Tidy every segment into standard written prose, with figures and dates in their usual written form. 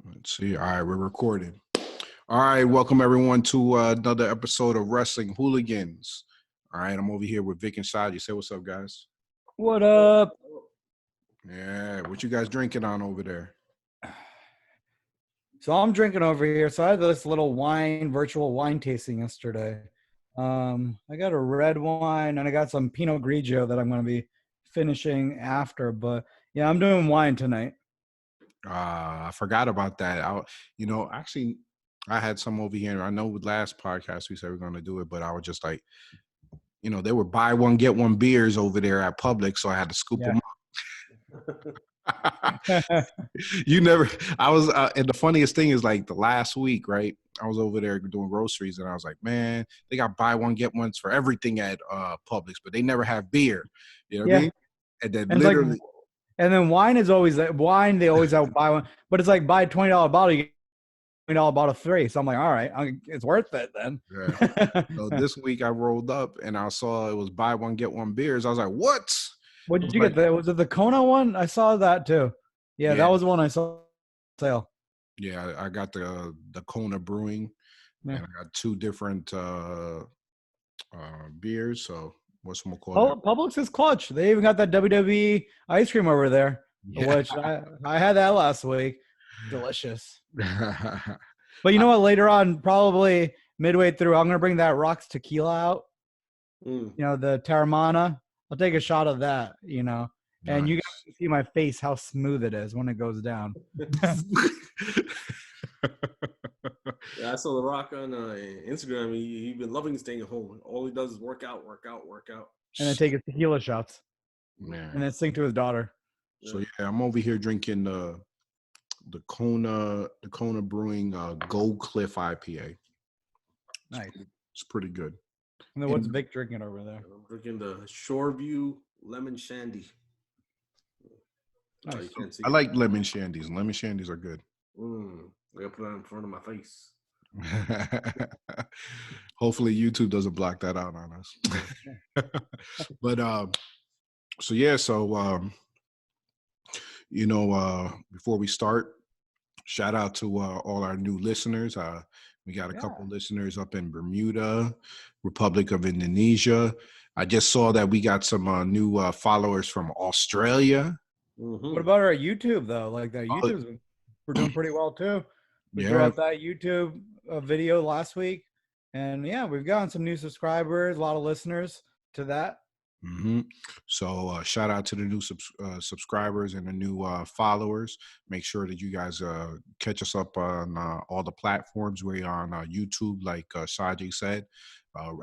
Let's see. All right, we're recording. All right, welcome everyone to another episode of Wrestling Hooligans. All right, I'm over here with Vic and Saji. Say what's up, guys. What up? Yeah, what you guys drinking on over there? So I'm drinking over here. So I had this little virtual wine tasting yesterday. I got a red wine and I got some Pinot Grigio that I'm going to be finishing after. But yeah, I'm doing wine tonight. I forgot about that. Actually, I had some over here. I know with last podcast we said we're going to do it, but I was just like, they were buy one get one beers over there at Publix, so I had to scoop them up. And the funniest thing is, like, the last week, right? I was over there doing groceries, and I was like, man, they got buy one get ones for everything at Publix, but they never have beer. You know what I mean? And then literally. And then wine is always wine. They always have buy one, but it's like buy a $20 bottle, you get $20 bottle of 3. So I'm like, all right, it's worth it then. Yeah. So this week I rolled up and I saw it was buy one get one beers. I was like, what? What did you get? Was it the Kona one? I saw that too. Yeah, that was the one I saw sale. Yeah, I got the Kona Brewing, and I got 2 different beers. So what's more called? Oh, Publix is clutch. They even got that WWE ice cream over there, which I had that last week. Delicious. But you know what? Later on, probably midway through, I'm gonna bring that Rocks tequila out. You know, the Terramana. I'll take a shot of that. You know, and nice. You guys can see my face how smooth it is when it goes down. Yeah, I saw The Rock on Instagram. He's been loving staying at home. All he does is work out. And then take his tequila shots. Man. And then sing to his daughter. So yeah, I'm over here drinking the Kona Brewing Gold Cliff IPA. Nice. It's pretty good. And then what's Vic drinking over there? I'm drinking the Shoreview Lemon Shandy. Nice. I like lemon shandies. Lemon shandies are good. I gotta put that in front of my face. Hopefully YouTube doesn't block that out on us. But before we start, shout out to all our new listeners. We got a couple listeners up in Bermuda, Republic of Indonesia. I just saw that we got some new followers from Australia. What about our YouTube though? Like that YouTube, we're doing pretty well too. We threw out that YouTube video last week, and we've gotten some new subscribers, a lot of listeners to that. So shout out to the new subscribers and the new followers. Make sure that you guys catch us up on all the platforms. We're on YouTube, like Saji said,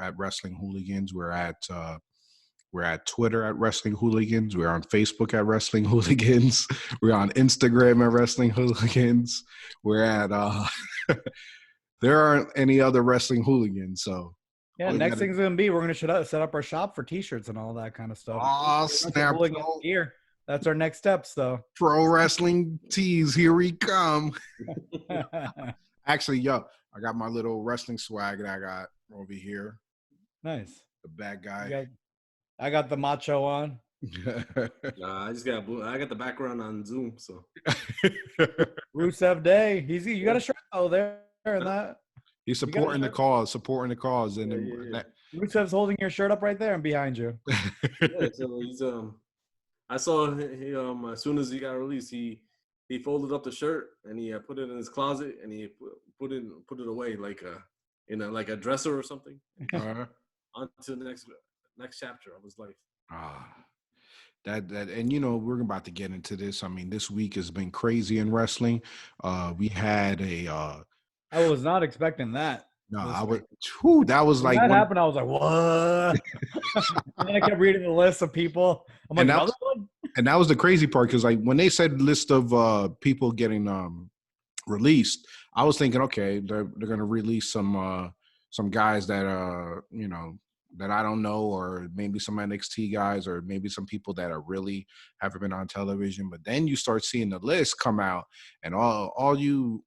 at Wrestling Hooligans. We're at Twitter at Wrestling Hooligans. We're on Facebook at Wrestling Hooligans. We're on Instagram at Wrestling Hooligans. We're at there aren't any other Wrestling Hooligans. So next thing's gonna be we're gonna set up our shop for T-shirts and all that kind of stuff. Oh, snap! Gear. That's our next steps, though. Pro wrestling tees, here we come. Actually, I got my little wrestling swag that I got over here. Nice. The bad guy. I got the macho on. I got the background on Zoom. So Rusev Day. You got a shirt though there and that. He's supporting the cause, and Rusev's holding your shirt up right there and behind you. So he's I saw he as soon as he got released, he folded up the shirt and he put it in his closet and he put it away like in a dresser or something. On to the next chapter of his life. That and we're about to get into this. I mean, this week has been crazy in wrestling. We had I was not expecting that. No, that was like when that happened. I was like, what? And then I kept reading the list of people. I'm like, another one? And that was the crazy part, because like when they said list of people getting released, I was thinking, okay, they're gonna release some guys that that I don't know, or maybe some NXT guys, or maybe some people that are really haven't been on television. But then you start seeing the list come out, and all you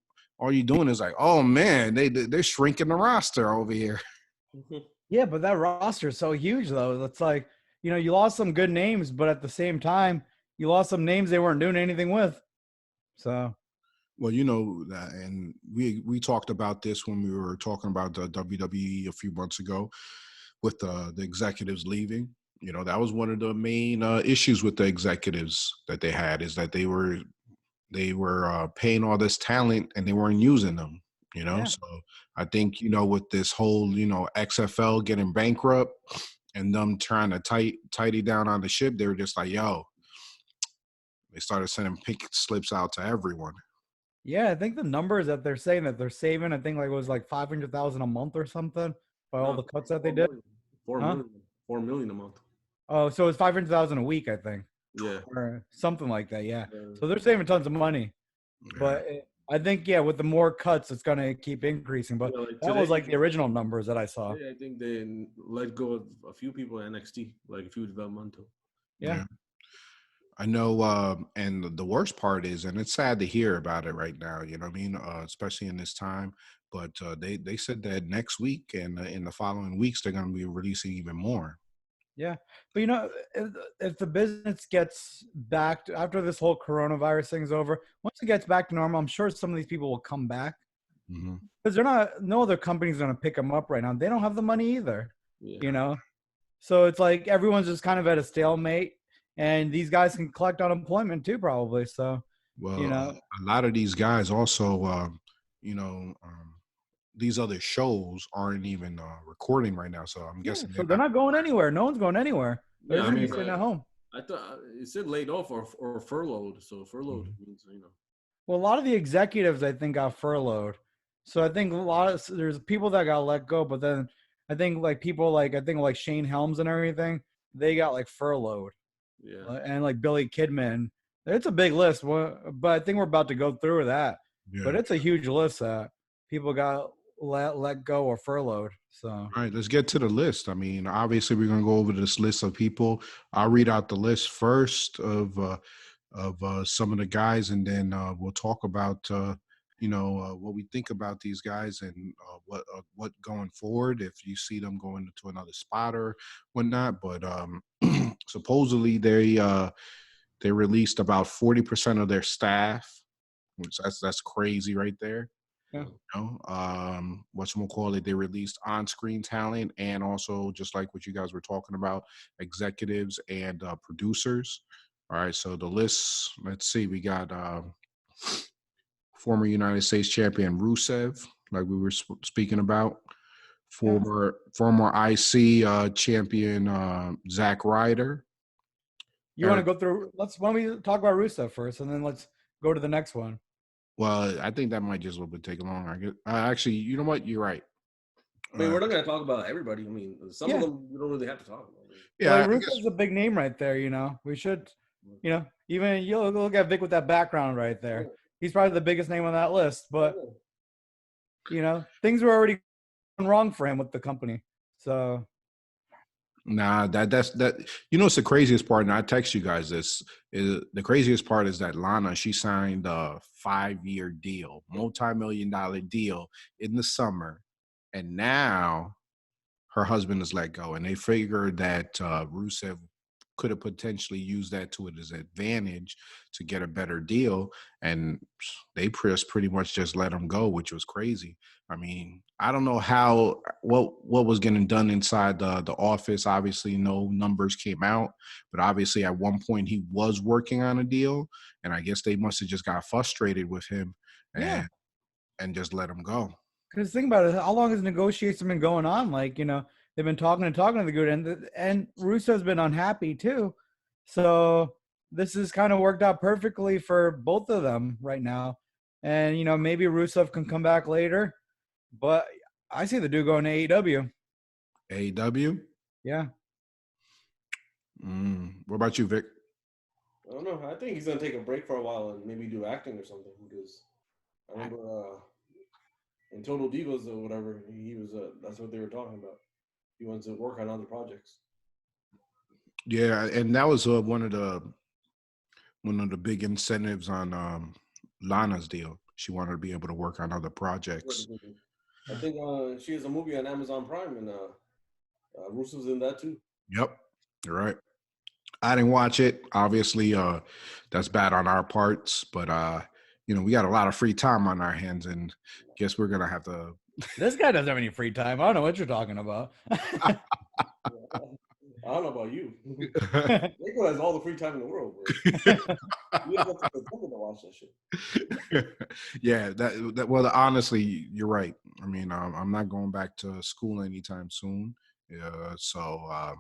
doing is like, oh man, they're shrinking the roster over here. Yeah, but that roster is so huge though. It's like, you lost some good names, but at the same time, you lost some names they weren't doing anything with. So Well, you know, and we talked about this when we were talking about the WWE a few months ago with the executives leaving. You know, that was one of the main issues with the executives that they had, is that they were paying all this talent and they weren't using them. You know, yeah, so I think, you know, with this whole, you know, XFL getting bankrupt and them trying to tidy down on the ship, they were just like, yo, they started sending pink slips out to everyone. yeah. I think the numbers that they're saying that they're saving, I think like it was like 500,000 a month or something by all No, the cuts that they 4 did. million. 4 Huh? million. 4 million a month. Oh, so it's 500,000 a week, I think, Yeah. or something like that. Yeah. Yeah. So they're saving tons of money, Yeah. but I think yeah, with the more cuts, it's gonna keep increasing. But Yeah, like that was today, like the original numbers that I saw. I think they let go of a few people at NXT, like a few developmental. Yeah. Yeah. I know, and the worst part is, and it's sad to hear about it right now. You know what I mean? Especially in this time. But they said that next week and in the following weeks they're going to be releasing even more. Yeah, but you know, if the business gets back to, after this whole coronavirus thing's over, once it gets back to normal, I'm sure some of these people will come back Hmm. because they're not. No other company's going to pick them up right now. They don't have the money either, Yeah. you know. So it's like everyone's just kind of at a stalemate, and these guys can collect unemployment too, probably. So you Well, know, a lot of these guys also, you know, these other shows aren't even recording right now. So I'm yeah. guessing So they're they're not. not going anywhere. No one's going anywhere. They're Yeah, just I going to mean, be sitting at home. I thought it said laid off or furloughed. So furloughed Mhm. means, you know. Well, a lot of the executives I think got furloughed. So I think a lot of there's people that got let go, but then I think like people like I think like Shane Helms and everything, they got like furloughed. Yeah. And like Billy Kidman. It's a big list, but I think we're about to go through that. But Yeah. it's a huge list that people got let go or furloughed. So All right, let's get to the list. I mean, obviously, we're gonna go over this list of people. I'll read out the list first of some of the guys, and then we'll talk about you know what we think about these guys and what going forward. If you see them going to another spot or whatnot, but supposedly they released about 40% of their staff, which that's crazy right there. yeah, Know, whatchamacallit, they released on-screen talent and also just like what you guys were talking about, executives and producers. All right, so the list, let's see, we got former United States champion Rusev, like we were speaking about, yeah. former IC champion Zack Ryder. You want to Eric, go through? Why don't we talk about Rusev first, and then let's go to the next one. well, I think that might just a little bit take long. Actually, you know what? You're right. I mean, we're not going to talk about everybody. I mean, some of Yeah, them we don't really have to talk about. well, yeah, I guess. Rusev's a big name right there. You know, we should. You know, even you look at Vic with that background right there. He's probably the biggest name on that list. But you know, things were already going wrong for him with the company. So Nah, that's that. You know, it's the craziest part, and I text you guys this. Is the craziest part is that Lana, she signed a 5-year deal, multi-million-dollar deal in the summer, and now her husband is let go, and they figured that Rusev could have potentially used that to his advantage to get a better deal, and they pretty much just let him go, which was crazy. I mean, I don't know how what was getting done inside the office. Obviously, no numbers came out, but obviously at one point he was working on a deal, and I guess they must have just got frustrated with him yeah, and just let him go. because think about it, how long has negotiation been going on? Like you know, they've been talking and talking to the good, and Russo's been unhappy too. So this has kind of worked out perfectly for both of them right now. And you know, maybe Rusev can come back later, but I see the dude going to AEW. AEW. Yeah. What about you, Vic? I don't know. I think he's going to take a break for a while and maybe do acting or something because I remember in Total Divas or whatever, he was that's what they were talking about. He wants to work on other projects. Yeah, and that was one of the big incentives on Lana's deal. She wanted to be able to work on other projects. I think she has a movie on Amazon Prime, and Russo's in that too. Yep, you're right. I didn't watch it. Obviously, that's bad on our parts, but we got a lot of free time on our hands, and guess we're gonna have to. This guy doesn't have any free time. I don't know what you're talking about. I don't know about you. Nico has all the free time in the world, bro. You have to watch that shit. Yeah, well, honestly, you're right. I mean, I'm not going back to school anytime soon. So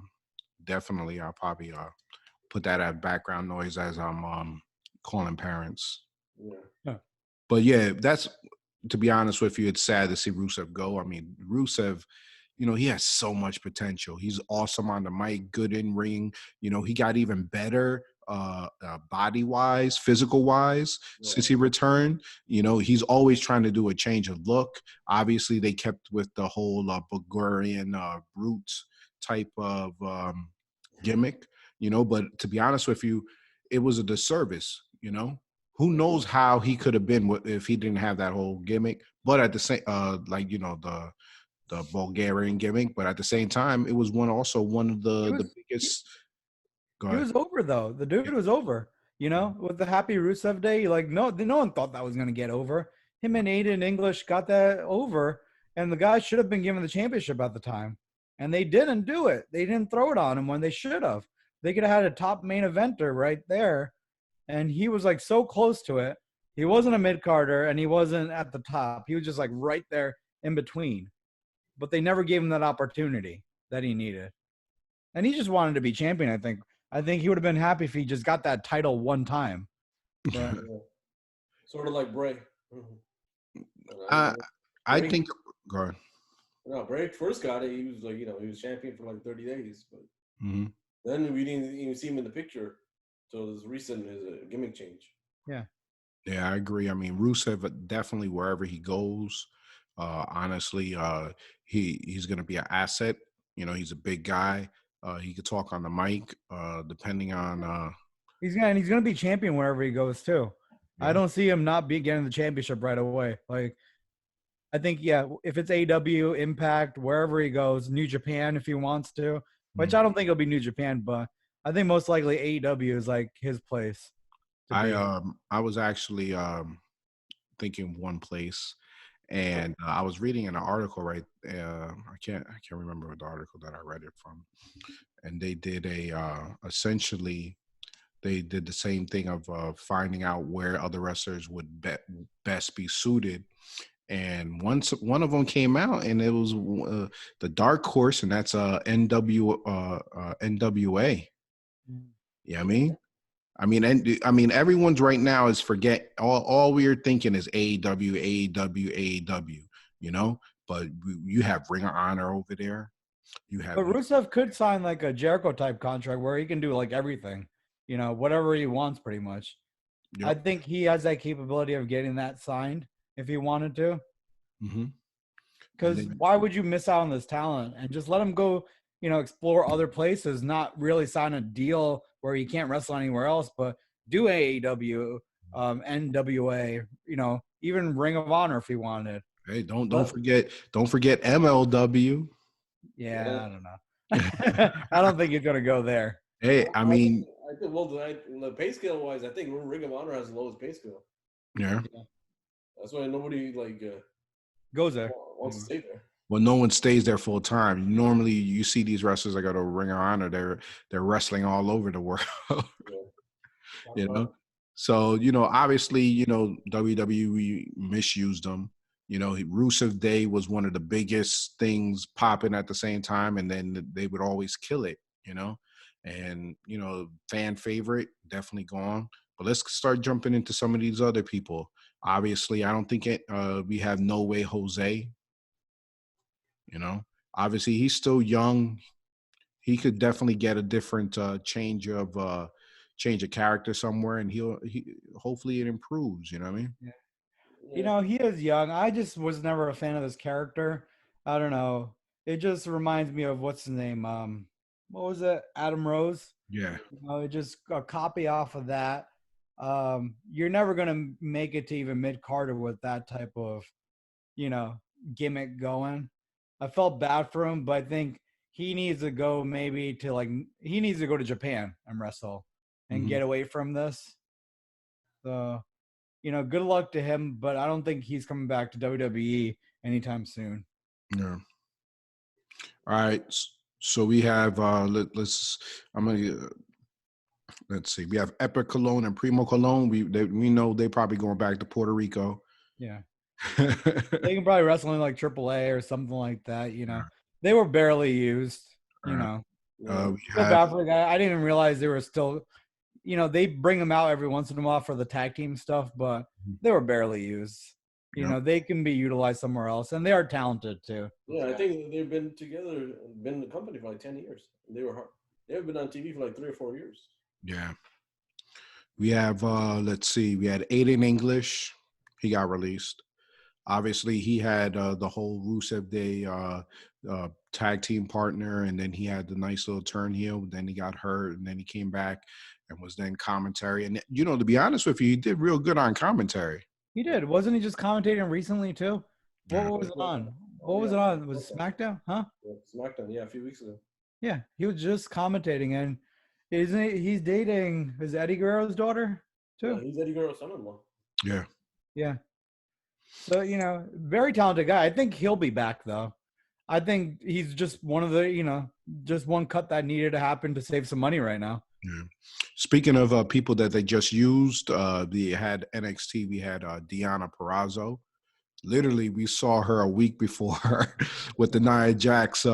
definitely, I'll probably put that as background noise as I'm calling parents. Yeah. But yeah, to be honest with you, it's sad to see Rusev go. I mean, Rusev, he has so much potential. He's awesome on the mic, good in ring. He got even better body wise, physical wise since he returned. He's always trying to do a change of look. Obviously, they kept with the whole Bulgarian roots type of gimmick, but to be honest with you, it was a disservice, Who knows how he could have been if he didn't have that whole gimmick? But at the same, the Bulgarian gimmick. But at the same time, it was one of the biggest. He was over though. The dude was over. With the Happy Rusev Day, no one thought that was going to get over. Him and Aiden English got that over, and the guy should have been given the championship at the time, and they didn't do it. They didn't throw it on him when they should have. They could have had a top main eventer right there. And he was so close to it. He wasn't a mid-carder and he wasn't at the top. He was just right there in between. But they never gave him that opportunity that he needed. And he just wanted to be champion, I think. I think he would have been happy if he just got that title one time. But, sort of like Bray. I think go ahead. No, Bray first got it. He was he was champion for 30 days. But then we didn't even see him in the picture. So this recent is a gimmick change. Yeah. Yeah, I agree. I mean, Rusev definitely wherever he goes, honestly, he's going to be an asset. He's a big guy. He could talk on the mic, depending on. He's gonna be champion wherever he goes too. Yeah. I don't see him not getting the championship right away. I think if it's AEW, Impact, wherever he goes, New Japan if he wants to, which I don't think it'll be New Japan, but I think most likely AEW is his place. I was actually thinking one place, and I was reading an article I can't remember the article that I read it from, and they did essentially they did the same thing of finding out where other wrestlers would best be suited. And one of them came out, and it was the dark horse, and that's NWA. Yeah, I mean, everyone's right now is all we're thinking is AEW, But you have Ring of Honor over there. But Rusev could sign a Jericho type contract where he can do everything, whatever he wants, pretty much. Yep. I think he has that capability of getting that signed if he wanted to. Because why would you miss out on this talent and just let him go? Explore other places, not really sign a deal where he can't wrestle anywhere else, but do AEW, NWA, even Ring of Honor if he wanted. Hey, don't forget MLW. Yeah, I don't know. I don't think he's gonna go there. Hey, I mean, the pay scale wise, I think Ring of Honor has the lowest pay scale. Yeah. That's why nobody goes there. Wants to stay there. Well, no one stays there full time. Normally, you see these wrestlers that go to Ring of Honor. They're wrestling all over the world. So obviously, WWE misused them. Rusev Day was one of the biggest things popping at the same time, and then they would always kill it. And fan favorite definitely gone. But let's start jumping into some of these other people. Obviously, I don't think we have No Way Jose. Obviously he's still young. He could definitely get a different change of character somewhere, and hopefully it improves. You know what I mean? Yeah. He is young. I just was never a fan of this character. I don't know. It just reminds me of what's his name? What was it? Adam Rose. Yeah. It just a copy off of that. You're never gonna make it to even mid-carder with that type of, gimmick going. I felt bad for him, but I think he needs to go he needs to go to Japan and wrestle and get away from this. So, good luck to him, but I don't think he's coming back to WWE anytime soon. Yeah. All right. So we have let's see. We have Epic Cologne and Primo Cologne. We know they probably going back to Puerto Rico. Yeah. They can probably wrestle in like AAA or something like that. They were barely used. We Feel have bad for the guy. I didn't even realize they were still. They bring them out every once in a while for the tag team stuff, but they were barely used. They can be utilized somewhere else, and they are talented too. Yeah, I think they've been together, been in the company for like 10 years. They've been on TV for like 3 or 4 years. Yeah. We have let's see. We had Aiden English. He got released. Obviously, he had the whole Rusev Day tag team partner, and then he had the nice little turn heel. Then he got hurt, and then he came back and was then commentary. And to be honest with you, he did real good on commentary. He did. Wasn't he just commentating recently too? What was it on? What was it on? Was it SmackDown? Huh? Yeah, SmackDown. Yeah, a few weeks ago. Yeah, he was just commentating, and isn't he? He's dating Eddie Guerrero's daughter too. Yeah, he's Eddie Guerrero's son-in-law. Yeah. Yeah. So very talented guy. I think he'll be back though. I think he's just one of the just one cut that needed to happen to save some money right now. Yeah. Speaking of people that they just used, we had NXT. We had Deonna Purrazzo. Literally, we saw her a week before with the Nia Jax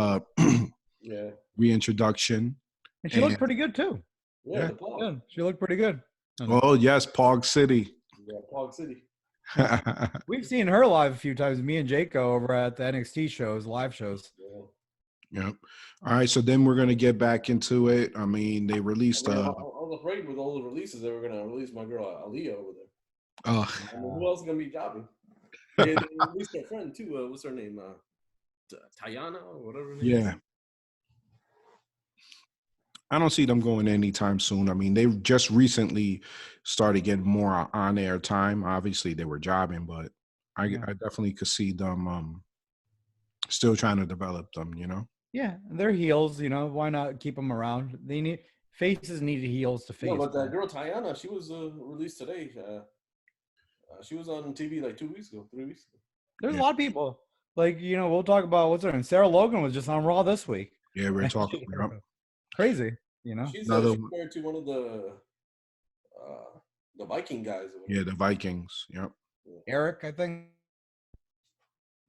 reintroduction. And she looked pretty good too. Yeah. She looked pretty good. Oh, yes, Pog City. Yeah, Pog City. We've seen her live a few times, me and Jaco over at the NXT shows, live shows. Yep. All right, so then we're going to get back into it. I mean, they released I was afraid with all the releases they were going to release my girl Aaliyah over there. Oh. Who else is going to be jobbing? They released their friend too. What's her name? Tayana or whatever her name is. Yeah. I don't see them going anytime soon. I mean, they just recently started getting more on-air time. Obviously, they were jobbing, but I definitely could see them still trying to develop them, Yeah, they're heels, why not keep them around? Faces needed heels to face. No, but that girl Tayana, she was released today. She was on TV like 2 weeks ago, 3 weeks ago. There's a lot of people. Like, we'll talk about what's her name. Sarah Logan was just on Raw this week. Yeah, we're talking about crazy, She's married to one of the Viking guys. Yeah, the Vikings. Yep. Eric, I think.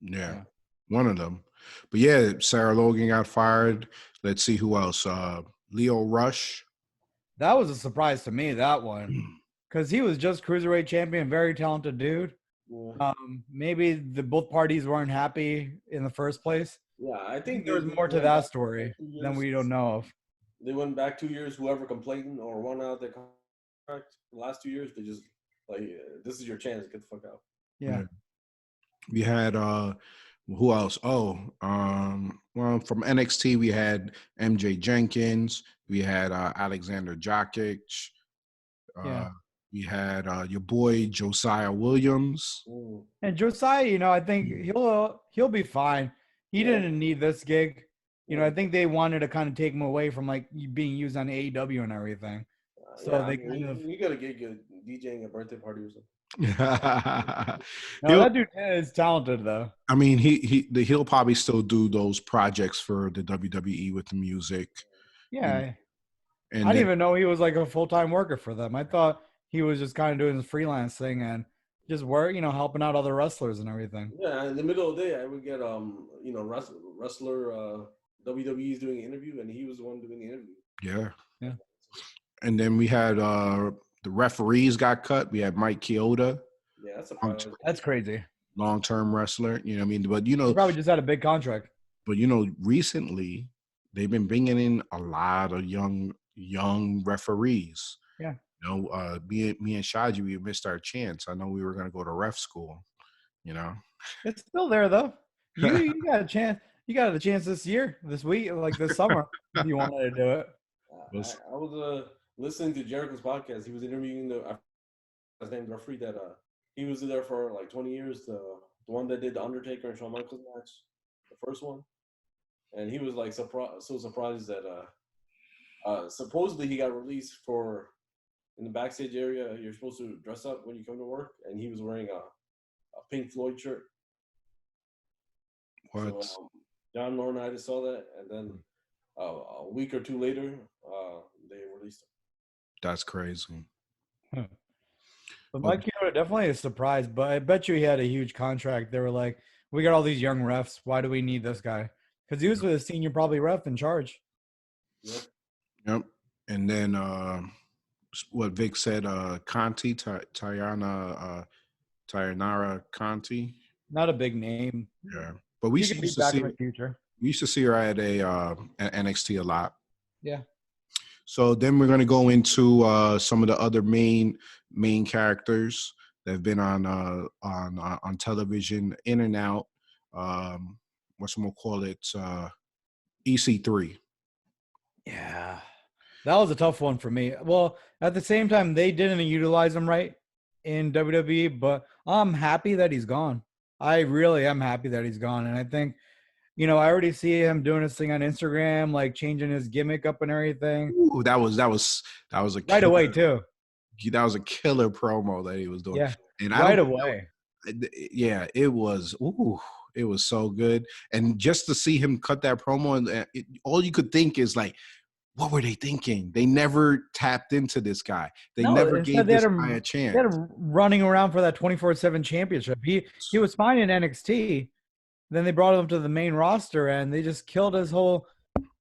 Yeah, one of them. But yeah, Sarah Logan got fired. Let's see who else. Leo Rush. That was a surprise to me, that one. Because he was just Cruiserweight champion, very talented dude. Yeah. Maybe both parties weren't happy in the first place. Yeah, I think there was more to that story than we don't know of. They went back 2 years. Whoever complained or won out their contract the last 2 years, they just this is your chance. Get the fuck out. Yeah. We had who else? Oh, well, from NXT we had MJ Jenkins. We had Alexander Jokic. We had your boy Josiah Williams. And Josiah, I think he'll be fine. He didn't need this gig. I think they wanted to kind of take him away from like being used on AEW and everything. So you got to get DJing a birthday party or something. No, that dude is talented though. I mean, he'll probably still do those projects for the WWE with the music. Yeah. And I didn't even know he was like a full-time worker for them. I thought he was just kind of doing his freelance thing and just helping out other wrestlers and everything. Yeah, in the middle of the day, I would get wrestler WWE's doing an interview, and he was the one doing the interview. Yeah. And then we had the referees got cut. We had Mike Chioda. Yeah, that's crazy. Long-term wrestler, I mean, but he probably just had a big contract. But recently they've been bringing in a lot of young referees. Yeah. Me and Shaji, we missed our chance. I know we were going to go to ref school. It's still there though. You got a chance. You got a chance this week, like this summer, if you wanted to do it. I was listening to Jericho's podcast. He was interviewing his name referee that he was there for like 20 years. The one that did the Undertaker and Shawn Michaels match, the first one, and he was like so surprised that supposedly he got released for in the backstage area, you're supposed to dress up when you come to work, and he was wearing a Pink Floyd shirt. What? So John Laurinaitis saw that, and then a week or two later, they released him. That's crazy. But Mike Chioda definitely a surprise, but I bet you he had a huge contract. They were like, we got all these young refs. Why do we need this guy? Because he was the senior probably ref in charge. Yep. And then what Vic said, Conti, Tayanara Conti. Not a big name. Yeah. But we used to see in the future. We used to see her at NXT a lot. Yeah. So then we're going to go into some of the other main characters that have been on television, in and out. What's I'm gonna call it? EC3. Yeah, that was a tough one for me. Well, at the same time, they didn't utilize him right in WWE, but I'm happy that he's gone. I really am happy that he's gone, and I think, I already see him doing his thing on Instagram, like changing his gimmick up and everything. Ooh, that was a right away too. That was a killer promo that he was doing. Yeah, and right away. Yeah, it was. Ooh, it was so good. And just to see him cut that promo, and all you could think is like, what were they thinking? They never tapped into this guy. They never gave this guy a chance. They had him running around for that 24/7 championship. He was fine in NXT. Then they brought him to the main roster, and they just killed his whole.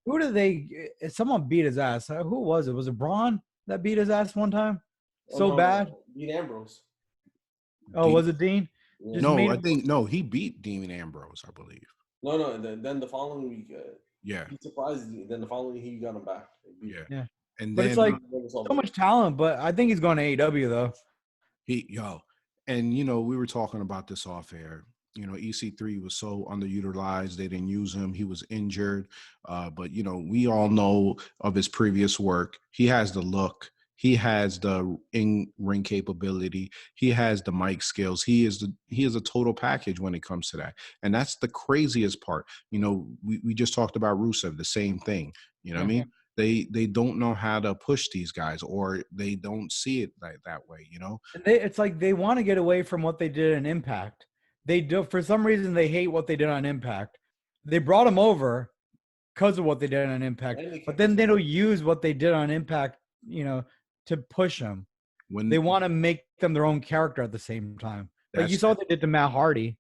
Who did they? Someone beat his ass. Who was it? Was it Braun that beat his ass one time? Bad. Dean Ambrose. Oh, was it Dean? Yeah. He beat Dean Ambrose, I believe. No. Then the following week, yeah, he surprised. Then the following week, he got him back. Yeah. And but then, it's like so much talent. But I think he's going to AEW though. And we were talking about this off air. EC3 was so underutilized. They didn't use him. He was injured. But we all know of his previous work. He has the look. He has the in-ring capability. He has the mic skills. He is a total package when it comes to that. And that's the craziest part. We just talked about Rusev, the same thing. You know what I mean? They don't know how to push these guys, or they don't see it that way, And it's like they want to get away from what they did in Impact. They do, for some reason, they hate what they did on Impact. They brought him over because of what they did on Impact, but then they don't use what they did on Impact, to push them. When they want to make them their own character at the same time. Like you saw what they did to Matt Hardy.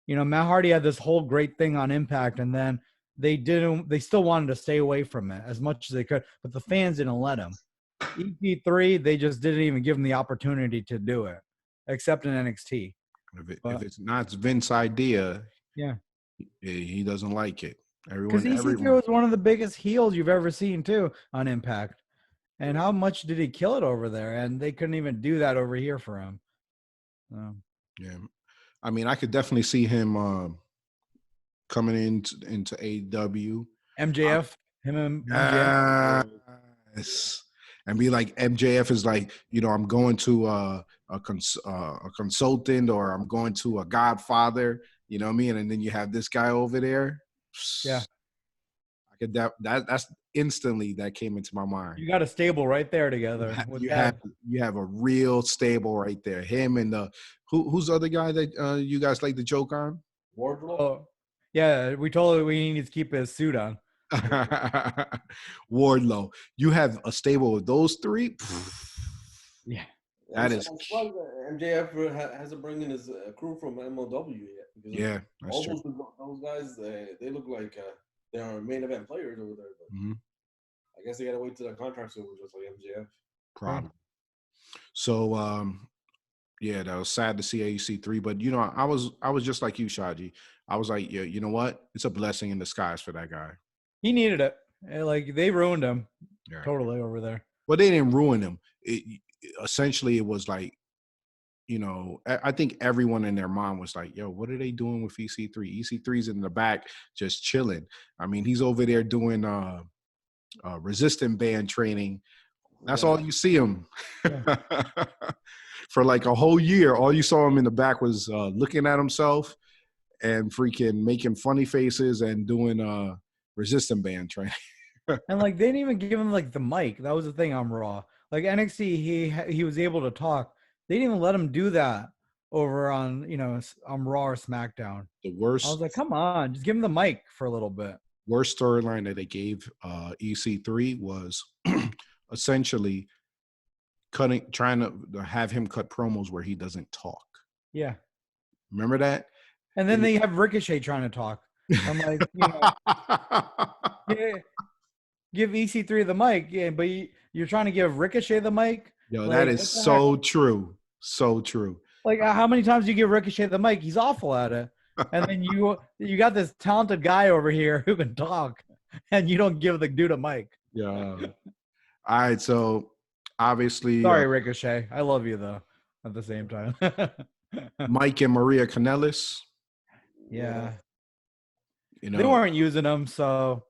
Matt Hardy had this whole great thing on Impact, and then they still wanted to stay away from it as much as they could, but the fans didn't let them. EP3, they just didn't even give him the opportunity to do it, except in NXT. If it's not Vince's idea, yeah, he doesn't like it. Because EC3 was one of the biggest heels you've ever seen too on Impact. And how much did he kill it over there? And they couldn't even do that over here for him. Yeah. I mean, I could definitely see him coming into AEW. MJF, him and MJF. Yes. And be like, MJF is like, I'm going to a consultant, or I'm going to a Godfather, you know what I mean? And then you have this guy over there. Yeah. I could that's instantly that came into my mind. You got a stable right there together. You have a real stable right there. Him and who's the other guy that you guys like to joke on? Wardlow. Oh, yeah, we told him we need to keep his suit on. Wardlow. You have a stable of those three. Yeah, that is. MJF hasn't brought in his crew from MLW yet. Yeah, that's true. Those guys, they look like they are main event players over there. But I guess they gotta wait till their contract's over, just like MJF. Probably. So, yeah, that was sad to see AC3, but I was just like you, Shaji. I was like, yeah, you know what? It's a blessing in disguise for that guy. He needed it. Like they ruined him totally over there. Well, they didn't ruin him. Essentially, it was like, I think everyone in their mind was like, yo, what are they doing with EC3? EC3's in the back just chilling. I mean, he's over there doing resistant band training. That's all you see him. Yeah. For like a whole year, all you saw him in the back was looking at himself and freaking making funny faces and doing resistant band training. And like they didn't even give him like the mic. That was the thing on Raw. Like NXT, he was able to talk. They didn't even let him do that over on on Raw or SmackDown. The I was worst like, come on, just give him the mic for a little bit. worst storyline that they gave EC3 was essentially trying to have him cut promos where he doesn't talk. Yeah. Remember that? And then they have Ricochet trying to talk. I'm like, yeah, give EC3 the mic, yeah, but you're trying to give Ricochet the mic. Yo, like, that is so true. So true. Like, how many times do you give Ricochet the mic? He's awful at it. And then you got this talented guy over here who can talk, and you don't give the dude a mic. Yeah. All right. So obviously, Sorry, Ricochet. I love you though. At the same time, Mike and Maria Kanellis. Yeah. They weren't using them, so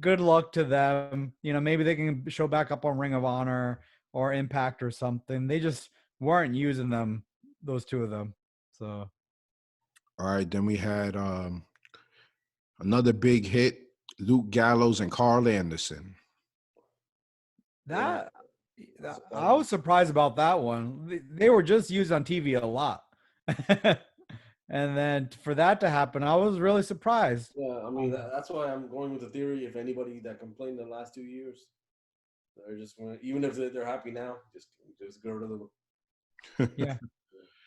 good luck to them. Maybe they can show back up on Ring of Honor or Impact or something. They just weren't using them, those two of them. So, all right, then we had another big hit, Luke Gallows and Carl Anderson. I was surprised about that one. They were just used on TV a lot. And then for that to happen, I was really surprised. Yeah, I mean, that's why I'm going with the theory. If anybody that complained in the last 2 years, they're just going to, even if they're happy now, just get rid of them. Yeah.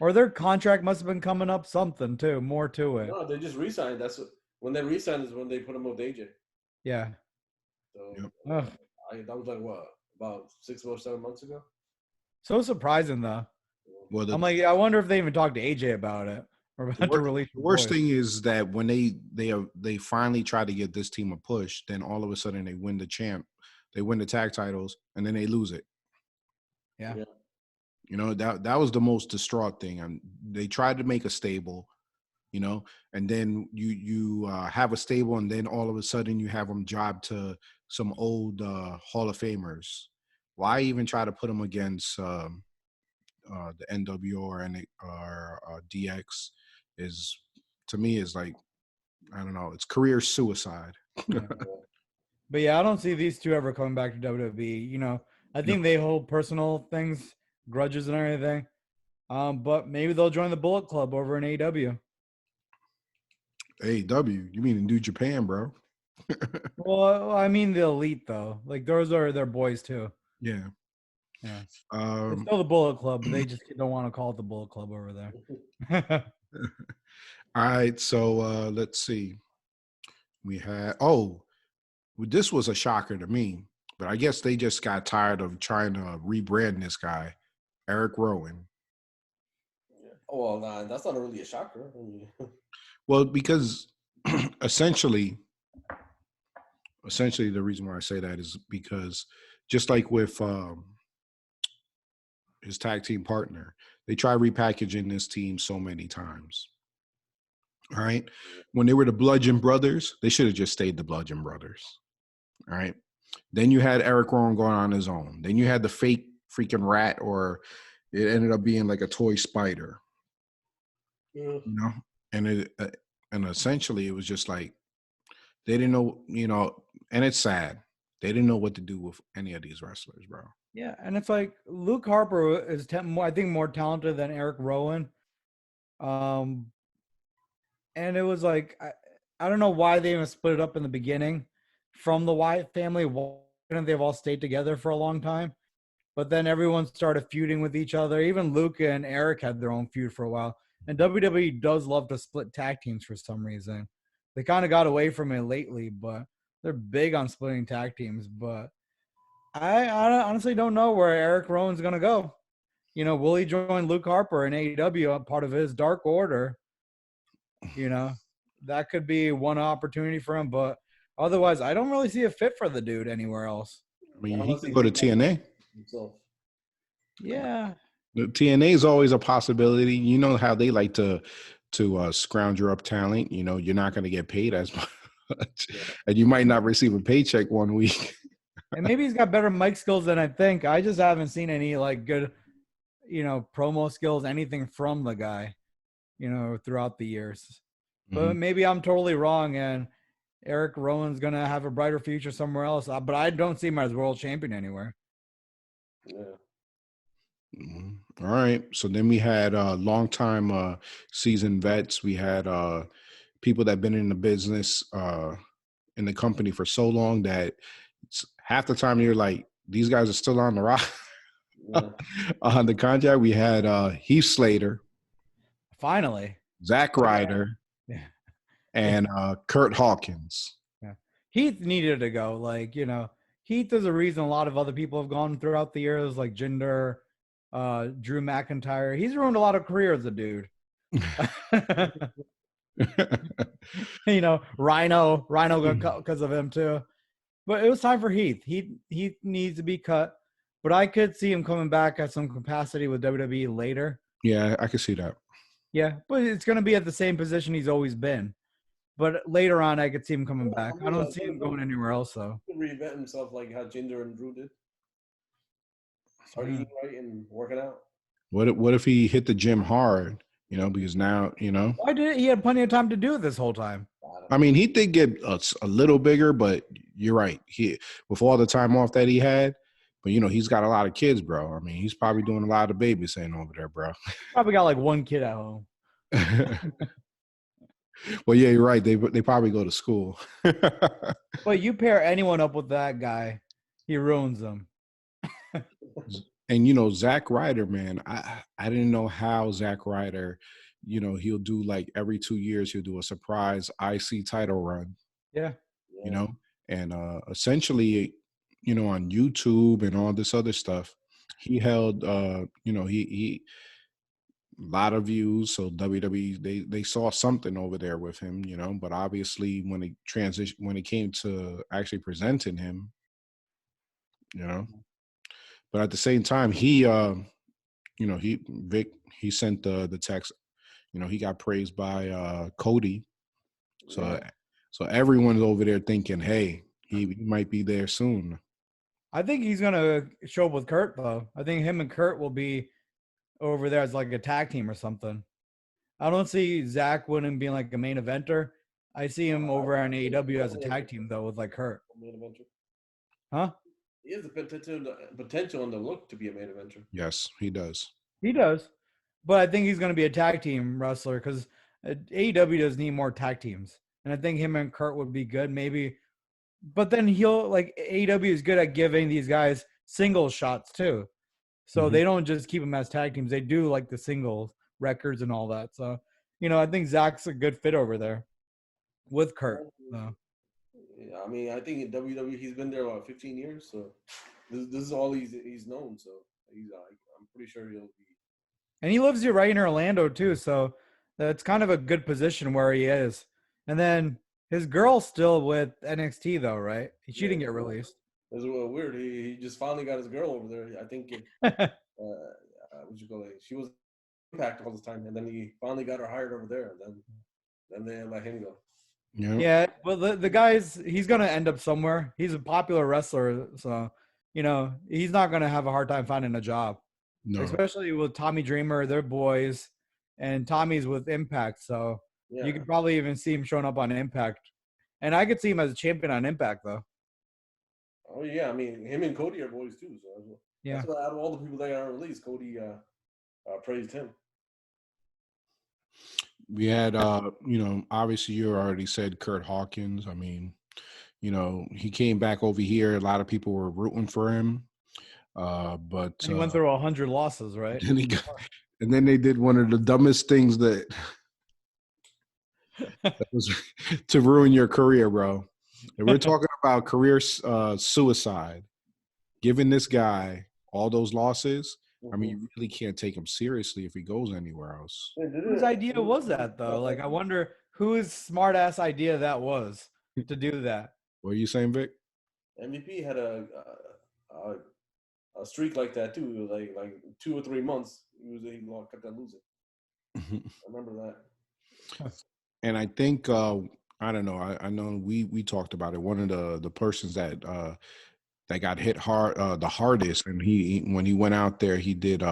Or their contract must have been coming up something too, more to it. No, they just re-signed. When they re-signed is when they put them with AJ. Yeah. So that was like what, about 6 or 7 months ago. So surprising though. Well, I'm like, I wonder if they even talked to AJ about it. The worst thing is that when they finally try to give this team a push, then all of a sudden they win the tag titles, and then they lose it. Yeah. That was the most distraught thing. And they tried to make a stable, and then you have a stable, and then all of a sudden you have them job to some old Hall of Famers. Why even try to put them against the NWO or DX? Is, to me, is like, I don't know, it's career suicide. Yeah. But yeah, I don't see these two ever coming back to WWE. I think they hold personal things, grudges and everything. But maybe they'll join the Bullet Club over in AEW. AEW? You mean in New Japan, bro? Well, I mean the Elite though. Like those are their boys too. Yeah. Yeah. It's still the Bullet Club, but they just don't want to call it the Bullet Club over there. All right, so let's see. We had this was a shocker to me, but I guess they just got tired of trying to rebrand this guy, Eric Rowan. Well, nah, that's not really a shocker. Well, because essentially the reason why I say that is because just like with his tag team partner, they try repackaging this team so many times. All right. When they were the Bludgeon Brothers, they should have just stayed the Bludgeon Brothers. All right. Then you had Eric Rowan going on his own. Then you had the fake freaking rat, or it ended up being like a toy spider. Yeah. And essentially it was just like they didn't know, and it's sad. They didn't know what to do with any of these wrestlers, bro. Yeah, and it's like Luke Harper is I think more talented than Eric Rowan. And it was like, I don't know why they even split it up in the beginning from the Wyatt family. Why couldn't they've all stayed together for a long time? But then everyone started feuding with each other. Even Luke and Eric had their own feud for a while. And WWE does love to split tag teams for some reason. They kind of got away from it lately, but they're big on splitting tag teams. But I honestly don't know where Eric Rowan's going to go. Will he join Luke Harper in AEW, part of his Dark Order? That could be one opportunity for him, but otherwise, I don't really see a fit for the dude anywhere else. I mean, he could go to TNA. Yeah. The TNA is always a possibility. You know how they like to scrounger up talent. You're not going to get paid as much, and you might not receive a paycheck one week. And maybe he's got better mic skills than I think. I just haven't seen any good, promo skills, anything from the guy. Throughout the years. But maybe I'm totally wrong, and Eric Rowan's going to have a brighter future somewhere else. But I don't see him as world champion anywhere. Yeah. All right. So then we had long-time seasoned vets. We had people that been in the business, in the company for so long that half the time you're like, these guys are still on the rock. Yeah. On the contract, we had Heath Slater, Finally. Zack Ryder, Yeah. and Kurt Hawkins. Yeah. Heath needed to go. Like, Heath is a reason a lot of other people have gone throughout the years, like Jinder, Drew McIntyre. He's ruined a lot of careers, the dude. Rhino because of him too. But it was time for Heath. He needs to be cut. But I could see him coming back at some capacity with WWE later. Yeah, I can see that. Yeah, but it's going to be at the same position he's always been. But later on, I could see him coming back. I don't see him going anywhere else, though. He could reinvent himself like how Jinder and Drew did. Start eating right and working out. What if he hit the gym hard? Because now, Why did he had plenty of time to do it this whole time? I mean, he did get a little bigger, but you're right. He, with all the time off that he had, but he's got a lot of kids, bro. I mean, he's probably doing a lot of babysitting over there, bro. Probably got like one kid at home. Well, yeah, you're right. They probably go to school. But you pair anyone up with that guy, he ruins them. And Zack Ryder, man, I didn't know how Zack Ryder, he'll do like every 2 years he'll do a surprise IC title run. Yeah. And essentially, on YouTube and all this other stuff, he held he a lot of views. So WWE they saw something over there with him, but obviously when it came to actually presenting him, but at the same time, he he sent the text, he got praised by Cody. So everyone's over there thinking, hey, he might be there soon. I think he's gonna show up with Kurt though. I think him and Kurt will be over there as like a tag team or something. I don't see Zach Wooden being like a main eventer. I see him over on AEW as a tag team though with like Kurt. Huh? He has the potential and the look to be a main eventer. Yes, he does. He does. But I think he's going to be a tag team wrestler because AEW does need more tag teams. And I think him and Kurt would be good, maybe. But then AEW is good at giving these guys single shots too. So they don't just keep them as tag teams. They do like the singles records and all that. So, I think Zach's a good fit over there with Kurt. So. Yeah, I mean, I think in WWE he's been there about 15 years, so this is all he's known. So I'm pretty sure he'll be. And he lives here right in Orlando too, so that's kind of a good position where he is. And then his girl's still with NXT though, right? She didn't get released. It was weird. He just finally got his girl over there. I think what you call it? She was Impact all this time, and then he finally got her hired over there. And then they let him go. Yeah, but the guy's he's gonna end up somewhere. He's a popular wrestler, so he's not gonna have a hard time finding a job. No. Especially with Tommy Dreamer, they're boys, and Tommy's with Impact, so you could probably even see him showing up on Impact. And I could see him as a champion on Impact, though. Oh yeah, I mean him and Cody are boys too. So that's why out of all the people that got released, Cody praised him. We had, obviously you already said Kurt Hawkins. I mean, he came back over here. A lot of people were rooting for him. But he went through 100 losses, right? And then they did one of the dumbest things that was to ruin your career, bro. And we're talking about career suicide. Giving this guy all those losses, I mean, you really can't take him seriously if he goes anywhere else. Whose idea was that, though? Like, I wonder whose smart-ass idea that was to do that. What are you saying, Vic? MVP had a streak like that, too. Like 2 or 3 months, he kept on losing. I remember that. And I think, I don't know, I know we talked about it. One of the persons that got hit hard, the hardest, and when he went out there, he did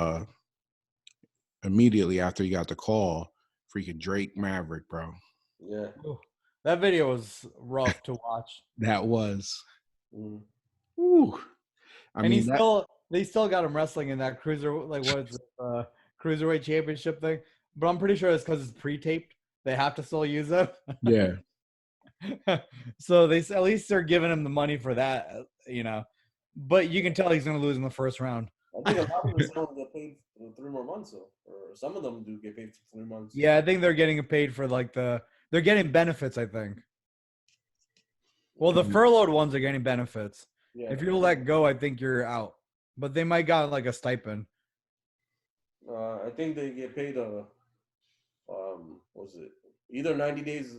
immediately after he got the call, freaking Drake Maverick, bro. Yeah, that video was rough to watch. That was. Ooh. He's still they still got him wrestling in that cruiserweight championship thing. But I'm pretty sure it's because it's pre-taped. They have to still use him. Yeah. So at least they're giving him the money for that, But you can tell he's going to lose in the first round. I think a lot of them don't get paid for 3 more months, though. Or some of them do get paid for 3 months. Yeah, I think they're getting paid for they're getting benefits, I think. Well, the furloughed ones are getting benefits. Yeah. If you're let go, I think you're out. But they might got like a stipend. I think they get paid what was it? Either 90 days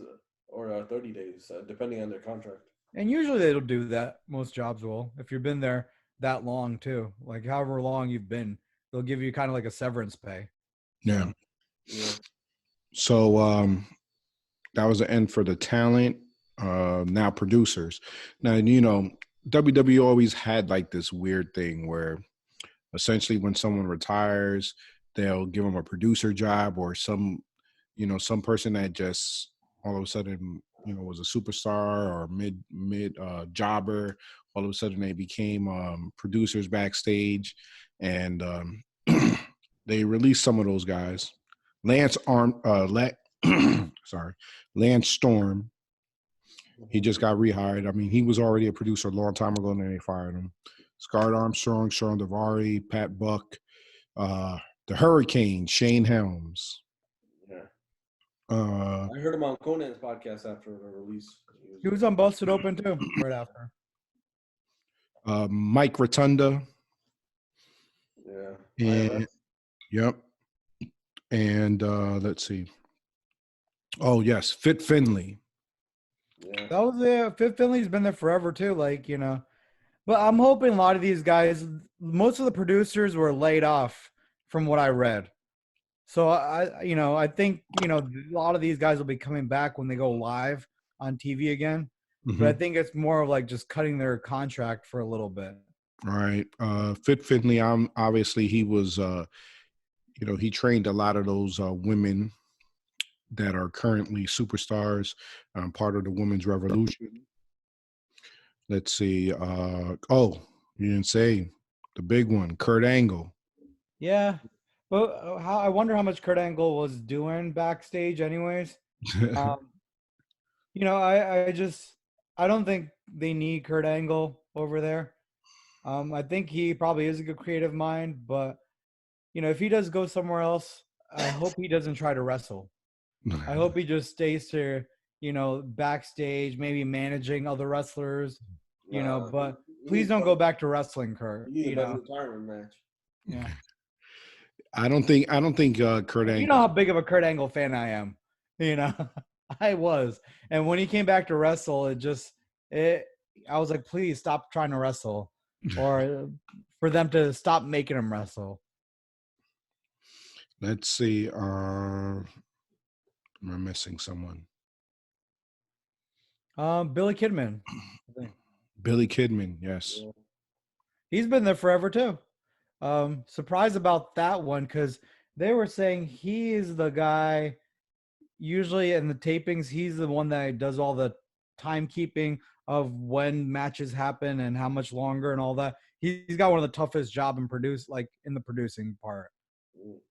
or 30 days, depending on their contract. And usually they'll do that. Most jobs will. If you've been there that long too, like however long you've been, they'll give you kind of like a severance pay. Yeah. So that was the end for the talent. Now producers. Now, WWE always had like this weird thing where essentially when someone retires, they'll give them a producer job or some person that just all of a sudden, was a superstar or mid jobber. All of a sudden they became producers backstage, and they released some of those guys. Lance Storm. He just got rehired. I mean, he was already a producer a long time ago, and then they fired him. Scarlett Armstrong, Sean Davari, Pat Buck, the Hurricane, Shane Helms. Yeah. I heard him on Conan's podcast after the release. He was on Busted Open too, right after. Mike Rotunda. Yeah. And, yep. And let's see. Oh, yes, Fit Finley. Yeah. That was there. Fit Finley's been there forever too, But I'm hoping a lot of these guys, most of the producers were laid off from what I read. So I think, a lot of these guys will be coming back when they go live on TV again. Mm-hmm. But I think it's more of like just cutting their contract for a little bit. Right. Fit Finley, obviously he was, he trained a lot of those women that are currently superstars, part of the women's revolution. Let's see. You didn't say the big one, Kurt Angle. Yeah. Well, I wonder how much Kurt Angle was doing backstage anyways. I don't think they need Kurt Angle over there. I think he probably is a good creative mind, but, if he does go somewhere else, I hope he doesn't try to wrestle. I hope he just stays to, backstage, maybe managing other wrestlers, but please don't go back to wrestling, Kurt. You need a retirement match. Yeah. I don't think Kurt Angle. You know how big of a Kurt Angle fan I am. I was. And when he came back to wrestle, I was like, please stop trying to wrestle, or for them to stop making him wrestle. Let's see. Am I missing someone? Billy Kidman. Billy Kidman, yes. He's been there forever too. Surprised about that one because they were saying he is the guy. Usually in the tapings, he's the one that does all the timekeeping of when matches happen and how much longer and all that. He's got one of the toughest job in in the producing part.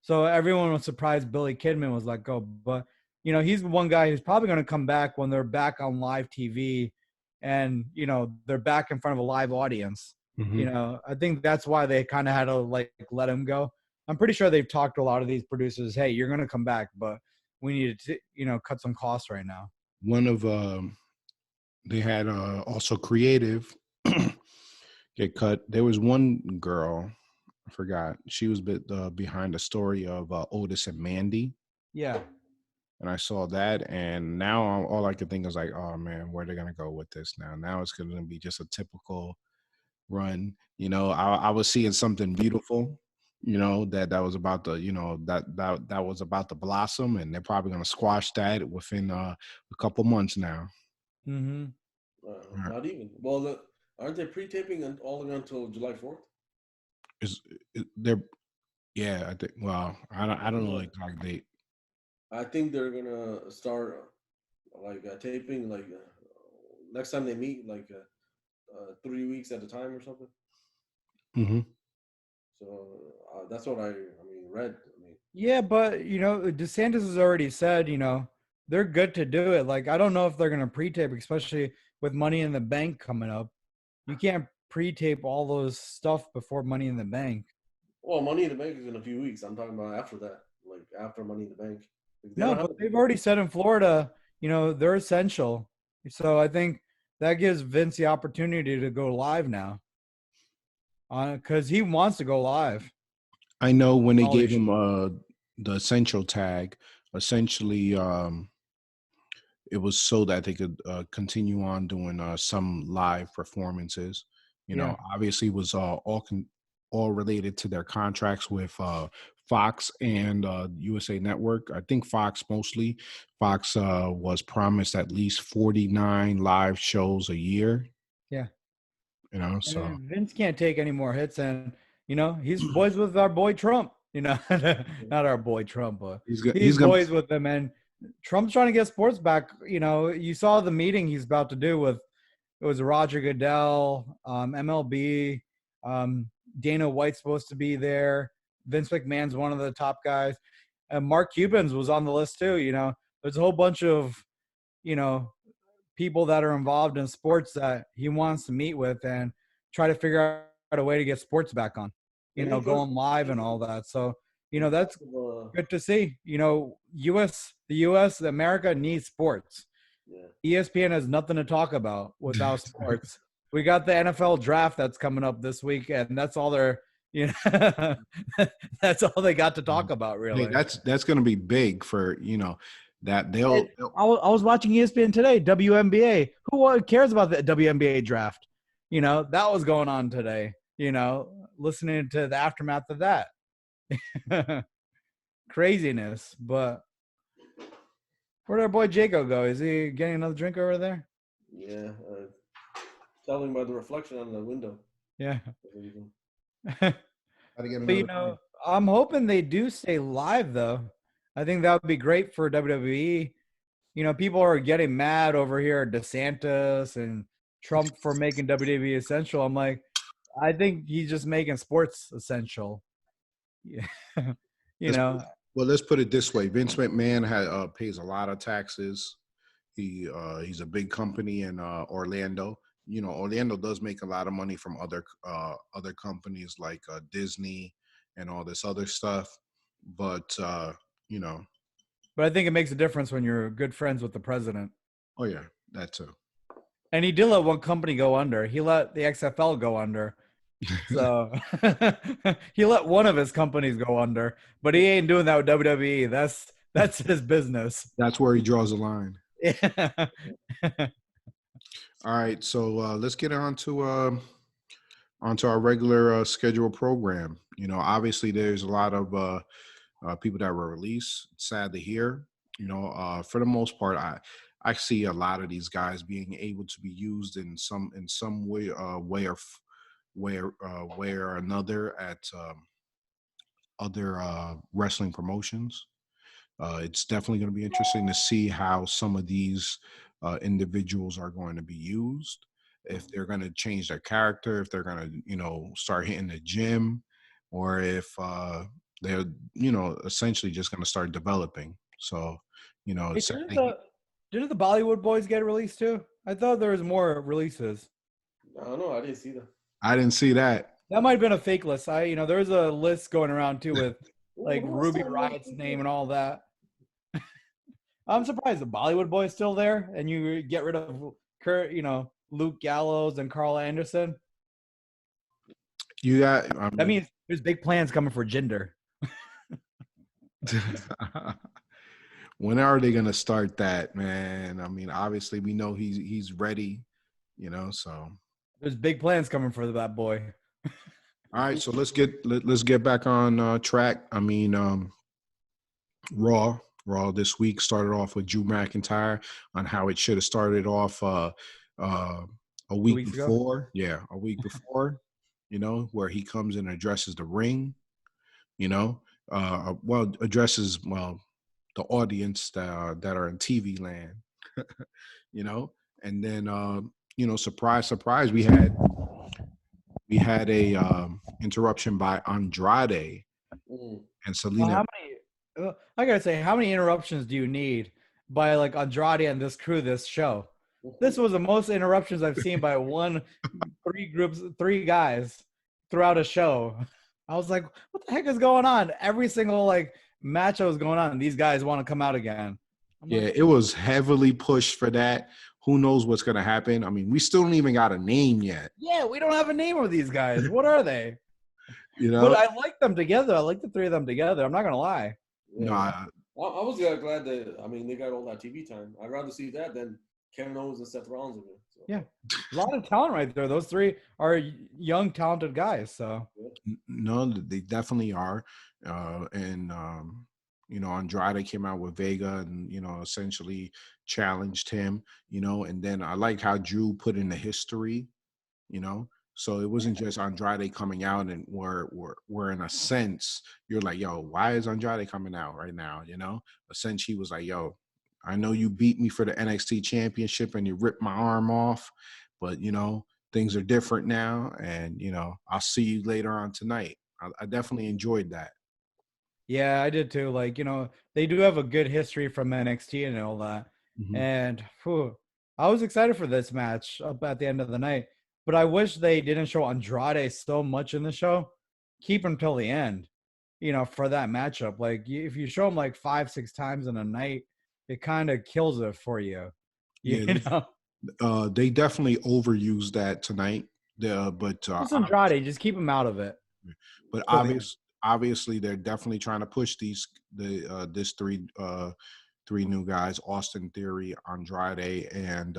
So everyone was surprised Billy Kidman was let go, but he's one guy who's probably going to come back when they're back on live TV and they're back in front of a live audience. Mm-hmm. I think that's why they kind of had to let him go. I'm pretty sure they've talked to a lot of these producers. Hey, you're going to come back, but we need to cut some costs right now. One of they had also creative get cut. There was one girl, I forgot. She was behind the story of Otis and Mandy. Yeah. And I saw that, and now all I could think is like, oh man, where are they gonna go with this now? Now it's gonna be just a typical run. I was seeing something beautiful, that was about to, that was about to blossom, and they're probably gonna squash that within a couple months now. Mm-hmm. Not even. Well, aren't they pre-taping all the way until July 4th? Yeah, I think. Well, I don't know the exact date. I think they're gonna start taping next time they meet 3 weeks at a time or something. Mm-hmm. So that's what I mean, read. I mean, Yeah, but DeSantis has already said, they're good to do it. Like, I don't know if they're going to pre-tape, especially with Money in the Bank coming up. You can't pre-tape all those stuff before Money in the Bank. well, Money in the Bank is in a few weeks. I'm talking about after that, like after Money in the Bank. If they No, don't have but they've already said in Florida, they're essential. So I think that gives Vince the opportunity to go live now, because he wants to go live. I know when they Holiday gave him the essential tag, essentially it was so that they could continue on doing some live performances. Yeah. Obviously it was all related to their contracts with Fox and USA Network. I think Fox mostly. Fox was promised at least 49 live shows a year. Yeah. And So then Vince can't take any more hits, and he's boys with our boy Trump. Not our boy Trump, but he's gonna. boys with them. And Trump's trying to get sports back. You saw the meeting he's about to do with it was Roger Goodell, MLB, Dana White's supposed to be there. Vince McMahon's one of the top guys, and Mark Cuban's was on the list too. There's a whole bunch of people that are involved in sports that he wants to meet with and try to figure out a way to get sports back on, going live and all that. So, that's good to see. The U.S., America needs sports. yeah. ESPN has nothing to talk about without sports. We got the NFL draft that's coming up this week, and that's all they're, that's all they got to talk about, really. Hey, that's going to be big for that they'll. I was watching ESPN today, WNBA. Who cares about the WNBA draft? That was going on today. Listening to the aftermath of that. Craziness. But where'd our boy Jacob go? Is he getting another drink over there? Yeah. Telling by the reflection on the window. Yeah. But I'm hoping they do stay live, though. I think that would be great for WWE. People are getting mad over here at DeSantis and Trump for making WWE essential. I'm like, I think he's just making sports essential. Yeah. Well, let's put it this way: Vince McMahon pays a lot of taxes. He's a big company in Orlando. Orlando does make a lot of money from other companies like Disney and all this other stuff. But But I think it makes a difference when you're good friends with the president. Oh yeah, that too. And he did let one company go under. He let the XFL go under. So he let one of his companies go under, but he ain't doing that with WWE. That's his business. That's where he draws the line. Yeah. All right, so let's get onto our regular schedule program. Obviously there's a lot of people that were released. Sad to hear. For the most part, I see a lot of these guys being able to be used in some way or another at other wrestling promotions. It's definitely going to be interesting to see how some of these individuals are going to be used. If they're going to change their character, if they're going to start hitting the gym, or if they're essentially just going to start developing. So didn't the Bollywood boys get released too? I thought there was more releases. I don't know. I didn't see that. I didn't see that. That might have been a fake list. There was a list going around too with like Ruby Riot's name and all that. I'm surprised the Bollywood boy's still there, and you get rid of Kurt, Luke Gallows and Carl Anderson. You got. That means there's big plans coming for Jinder. When are they gonna start that, man? I mean, obviously we know he's ready, So there's big plans coming for that boy. All right, so let's get back on track. I mean, Raw this week started off with Drew McIntyre on how it should have started off a week before. Ago? Yeah, a week before, where he comes and addresses the ring, addresses the audience that are in TV land, and then surprise, we had we had a interruption by Andrade Mm. and Well, Selena. how many? I gotta say, how many interruptions do you need by like Andrade and this crew this show? This was the most interruptions I've seen by three guys throughout a show. I was like, what the heck is going on? Every single like match that was going on, these guys want to come out again. Yeah, it was heavily pushed for that. Who knows what's going to happen? I mean, we still don't even got a name yet. Yeah, we don't have a name of these guys. What are they? You know? But I like them together. I like the three of them together. I'm not going to lie. Yeah. No, I was glad that, I mean, they got all that TV time. I'd rather see that than Kevin Owens and Seth Rollins again. So. Yeah, a lot of talent right there. Those three are young, talented guys. So no, they definitely are. You know, Andrade came out with Vega and, you know, essentially challenged him, you know, and then I like how Drew put in the history, you know. So it wasn't just Andrade coming out and we're in a sense, you're like, yo, why is Andrade coming out right now? You know, essentially he was like, yo, I know you beat me for the NXT championship and you ripped my arm off, but you know, things are different now. And, you know, I'll see you later on tonight. I definitely enjoyed that. yeah, I did too. Like, you know, they do have a good history from NXT and all that. Mhm. And I was excited for this match up at the end of the night. But I wish they didn't show Andrade so much in the show. Keep him till the end, you know, for that matchup. Like, if you show him like 5-6 times in a night, it kind of kills it for you. You Yeah, know, they definitely overused that tonight. just Andrade, just keep him out of it. But For the end. obviously, they're definitely trying to push this three new guys: Austin Theory, Andrade, and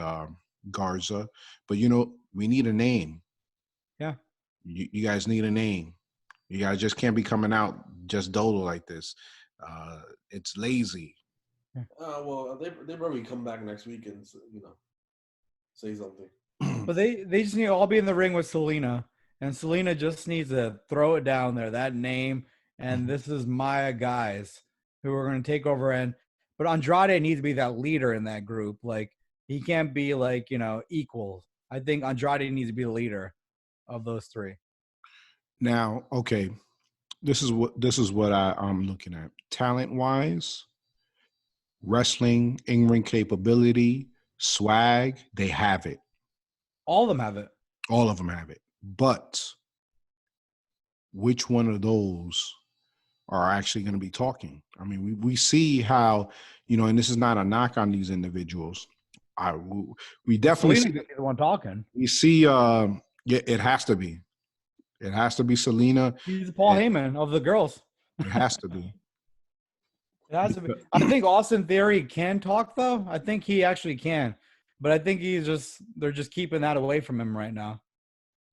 Garza. But you know, we need a name. Yeah. You guys need a name. You guys just can't be coming out just dolo like this. It's lazy. Well, they probably come back next week and, you know, say something. But they just need to all be in the ring with Selena, and Selena just needs to throw it down there, that name, and this is my guys who are going to take over. But Andrade needs to be that leader in that group. Like, he can't be like, you know, equal. I think Andrade needs to be the leader of those three. Now, okay, this is what I'm looking at. Talent wise, wrestling, in-ring capability, swag, they have it. All of them have it. All of them have it. But which one of those are actually going to be talking? I mean, we see how, you know, and this is not a knock on these individuals. We definitely see the one talking. We see, yeah, it has to be. It has to be Selena. He's Paul Heyman of the girls. It has to be. It has to be. I think Austin Theory can talk though. I think he actually can, but I think they're just keeping that away from him right now.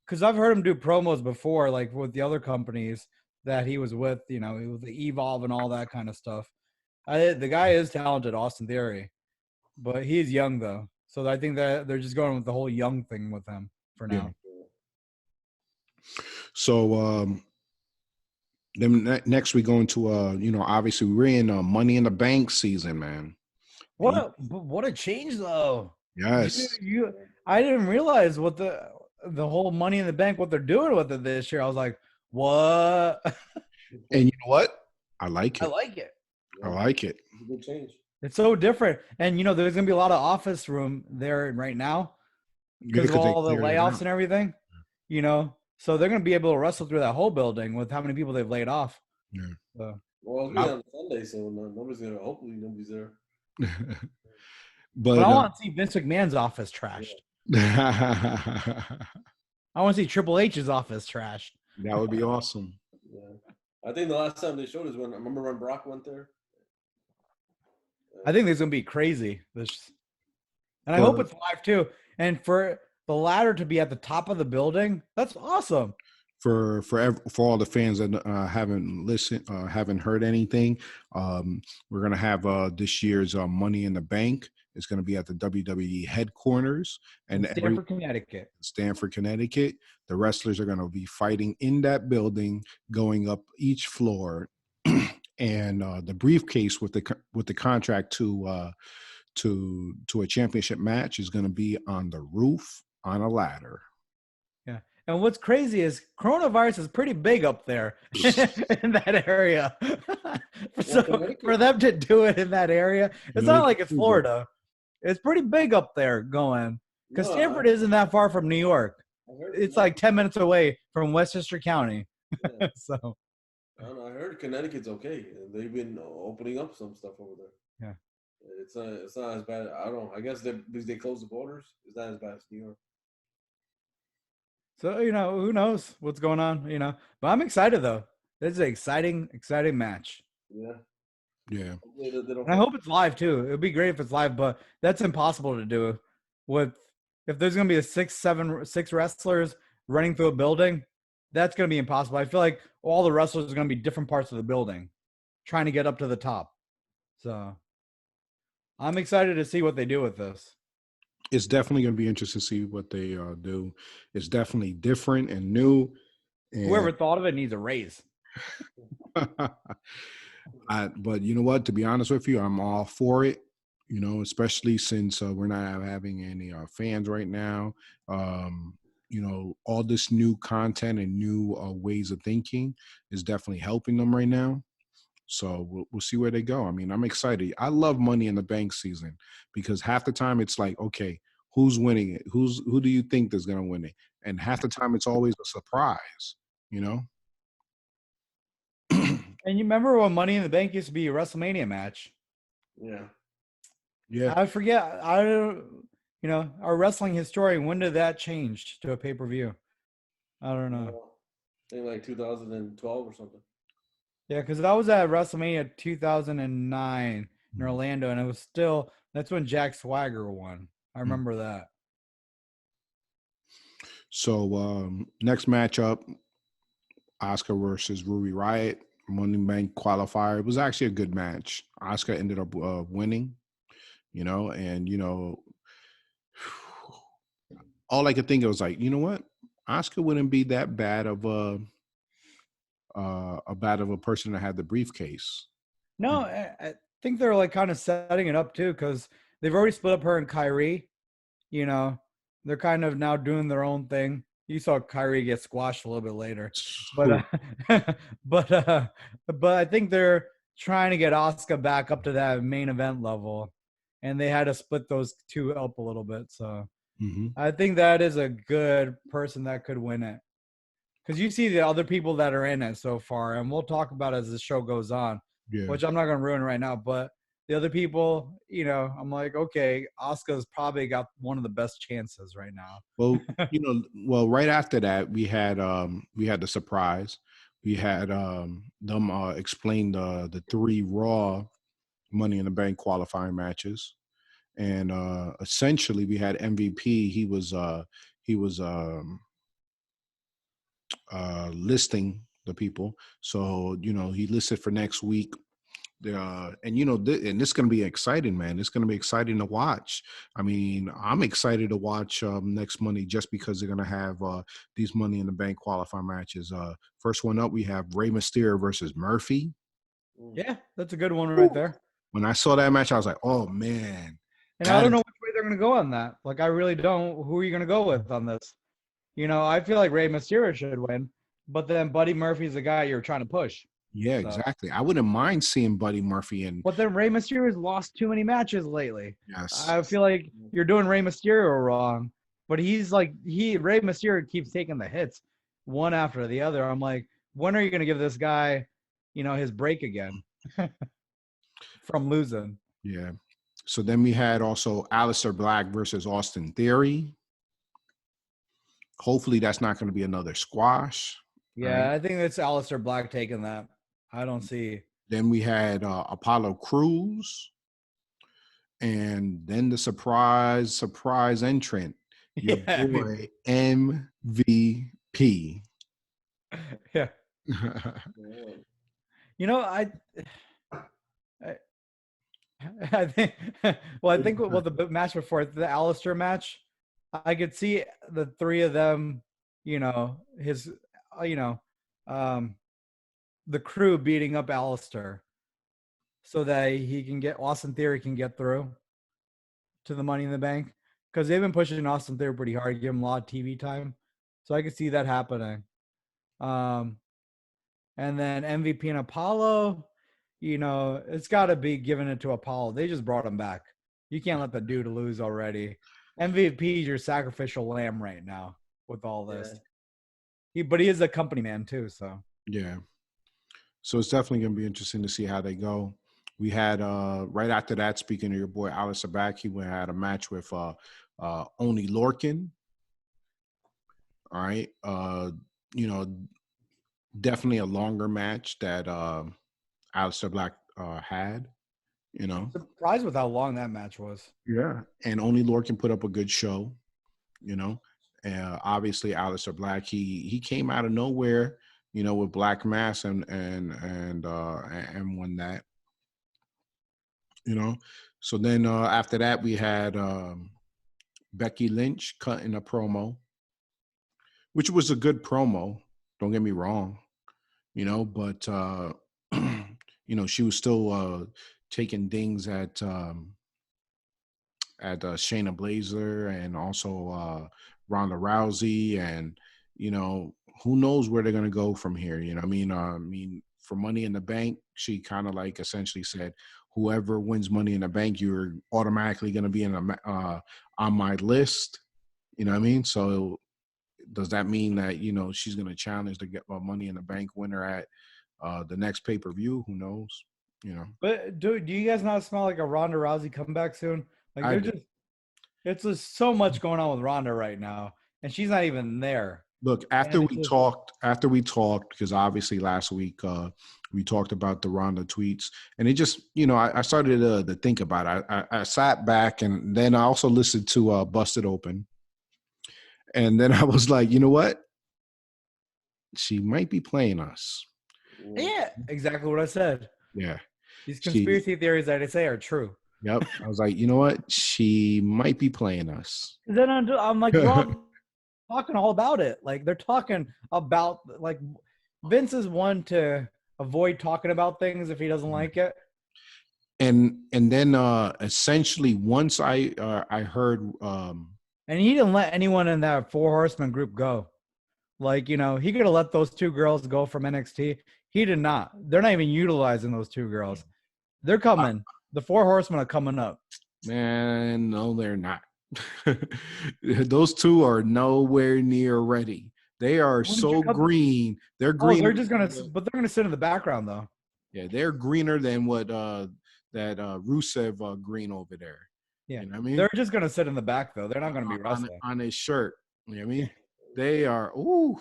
Because I've heard him do promos before, like with the other companies that he was with, you know, with the Evolve and all that kind of stuff. The guy is talented, Austin Theory, but he's young though. So I think that they're just going with the whole young thing with him for now. Yeah. So then next we go into you know, obviously we're in Money in the Bank season, man. What a change though. Yes. I didn't realize what the whole Money in the Bank, what they're doing with it this year. I was like, what? And you know what? I like it. I like it. I like it. It's a good change. It's so different. And, you know, there's going to be a lot of office room there right now because of all the layouts and everything, you know. So they're going to be able to wrestle through that whole building with how many people they've laid off. Yeah. So. Well, it's going to be on Sunday, so hopefully nobody's there. But I want to see Vince McMahon's office trashed. I want to see Triple H's office trashed. That would be awesome. Yeah. I think the last time they showed us when Brock went there. I think this is going to be crazy. And I hope it's live too. And for the ladder to be at the top of the building, that's awesome. For all the fans that haven't heard anything, we're gonna have this year's Money in the Bank. It's gonna be at the WWE headquarters and Stamford, Connecticut. The wrestlers are gonna be fighting in that building, going up each floor, and the briefcase with the contract to a championship match is gonna be on the roof on a ladder. Yeah. And what's crazy is coronavirus is pretty big up there in that area. So for them to do it in that area, it's not like it's Florida. It's pretty big up there going. Because Stanford isn't that far from New York. It's like 10 minutes away from Westchester County. Yeah. So I don't know. I heard Connecticut's okay. They've been opening up some stuff over there. yeah. It's not as bad. I don't know. I guess because they closed the borders, it's not as bad as New York. So, who knows what's going on, But I'm excited, though. This is an exciting match. Yeah. Yeah. And I hope it's live, too. It would be great if it's live, but that's impossible to do. If there's going to be six wrestlers running through a building, that's going to be impossible. I feel like all the wrestlers are going to be different parts of the building trying to get up to the top. So I'm excited to see what they do with this. It's definitely going to be interesting to see what they do. It's definitely different and new. And whoever thought of it needs a raise. But you know what? To be honest with you, I'm all for it. Especially since we're not having any fans right now. All this new content and new ways of thinking is definitely helping them right now. So we'll see where they go. I mean, I'm excited. I love Money in the Bank season because half the time it's like, okay, who's winning it? Who do you think is going to win it? And half the time it's always a surprise, And you remember when Money in the Bank used to be a WrestleMania match? Yeah. Yeah. I forget. I don't. Our wrestling historian. When did that change to a pay-per-view? I don't know. I think like 2012 or something. Yeah, because I was at WrestleMania 2009 in Orlando, and it was still that's when Jack Swagger won. I remember that. So next matchup, Asuka versus Ruby Riott, Money in the Bank qualifier. It was actually a good match. Asuka ended up winning, and all I could think of was like, you know what, Asuka wouldn't be that bad of a person that had the briefcase. No, I think they're like kind of setting it up too because they've already split up her and Kyrie. They're kind of now doing their own thing. You saw Kyrie get squashed a little bit later, but but I think they're trying to get Asuka back up to that main event level, and they had to split those two up a little bit. So I think that is a good person that could win it. Because you see the other people that are in it so far, and we'll talk about it as the show goes on, which I'm not going to ruin right now. But the other people, I'm like, okay, Asuka's probably got one of the best chances right now. Well, right after that, we had the surprise. We had them explain the 3 Raw Money in the Bank qualifying matches, and essentially we had MVP. He was listing the people. So, he listed for next week. And and this is going to be exciting, man. It's going to be exciting to watch. I mean, I'm excited to watch next Monday just because they're going to have these Money in the Bank qualifying matches. First one up, we have Rey Mysterio versus Murphy. Yeah, that's a good one right there. When I saw that match, I was like, oh, man. And I don't know which way they're going to go on that. Like, I really don't. Who are you going to go with on this? I feel like Rey Mysterio should win, but then Buddy Murphy's the guy you're trying to push. Yeah, so. Exactly. I wouldn't mind seeing Buddy Murphy in. But then Rey Mysterio's lost too many matches lately. Yes. I feel like you're doing Rey Mysterio wrong. But he's like Rey Mysterio keeps taking the hits one after the other. I'm like, when are you gonna give this guy, his break again? From losing. Yeah. So then we had also Aleister Black versus Austin Theory. Hopefully that's not going to be another squash. Yeah, right? I think it's Aleister Black taking that. I don't see. Then we had Apollo Crews. And then the surprise entrant. Your boy MVP. Yeah. I think the match before the Aleister match, I could see the 3 of them, the crew beating up Aleister so that Austin Theory can get through to the Money in the Bank, because they've been pushing Austin Theory pretty hard, give him a lot of TV time. So I could see that happening. And then MVP and Apollo, it's got to be given it to Apollo. They just brought him back. You can't let the dude lose already. MVP is your sacrificial lamb right now with all this. But he is a company man too, so. Yeah. So it's definitely going to be interesting to see how they go. We had right after that, speaking of your boy Alistair Black, he had a match with Oney Lorcan. All right. Definitely a longer match that Alistair Black had, Surprised with how long that match was. Yeah. And Oney Lorcan put up a good show, obviously Alistair Black, he came out of nowhere, with Black Mass and won that, So then after that, we had Becky Lynch cutting a promo, which was a good promo. Don't get me wrong, but she was still taking dings at Shayna Baszler and also Ronda Rousey, and who knows where they're gonna go from here. I mean, for Money in the Bank, she kind of like essentially said, whoever wins Money in the Bank, you're automatically gonna be on my list. You know what I mean? So does that mean that she's gonna challenge to get a Money in the Bank winner at the next pay-per-view? Who knows? But do you guys not smell like a Ronda Rousey comeback soon? Like it's just so much going on with Ronda right now, and she's not even there. Look, after we talked, because obviously last week we talked about the Ronda tweets, and it just, I started to think about it. I sat back, and then I also listened to Busted Open, and then I was like, you know what? She might be playing us. Yeah, exactly what I said. Yeah. These conspiracy theories that I say are true. Yep. I was like, you know what? She might be playing us. Then I'm like, we're all talking all about it. Like, they're talking about, like, Vince is one to avoid talking about things if he doesn't like it. And then essentially once I heard and he didn't let anyone in that Four Horsemen group go. Like, he could have let those two girls go from NXT. He did not. They're not even utilizing those two girls. They're coming. The Four Horsemen are coming up. Man, no, they're not. Those two are nowhere near ready. They are so green. They're green. They're just gonna sit in the background though. Yeah, they're greener than what that Rusev green over there. Yeah, you know what I mean, they're just gonna sit in the back though. They're not gonna be wrestling on his shirt. You know what I mean? They are. Ooh,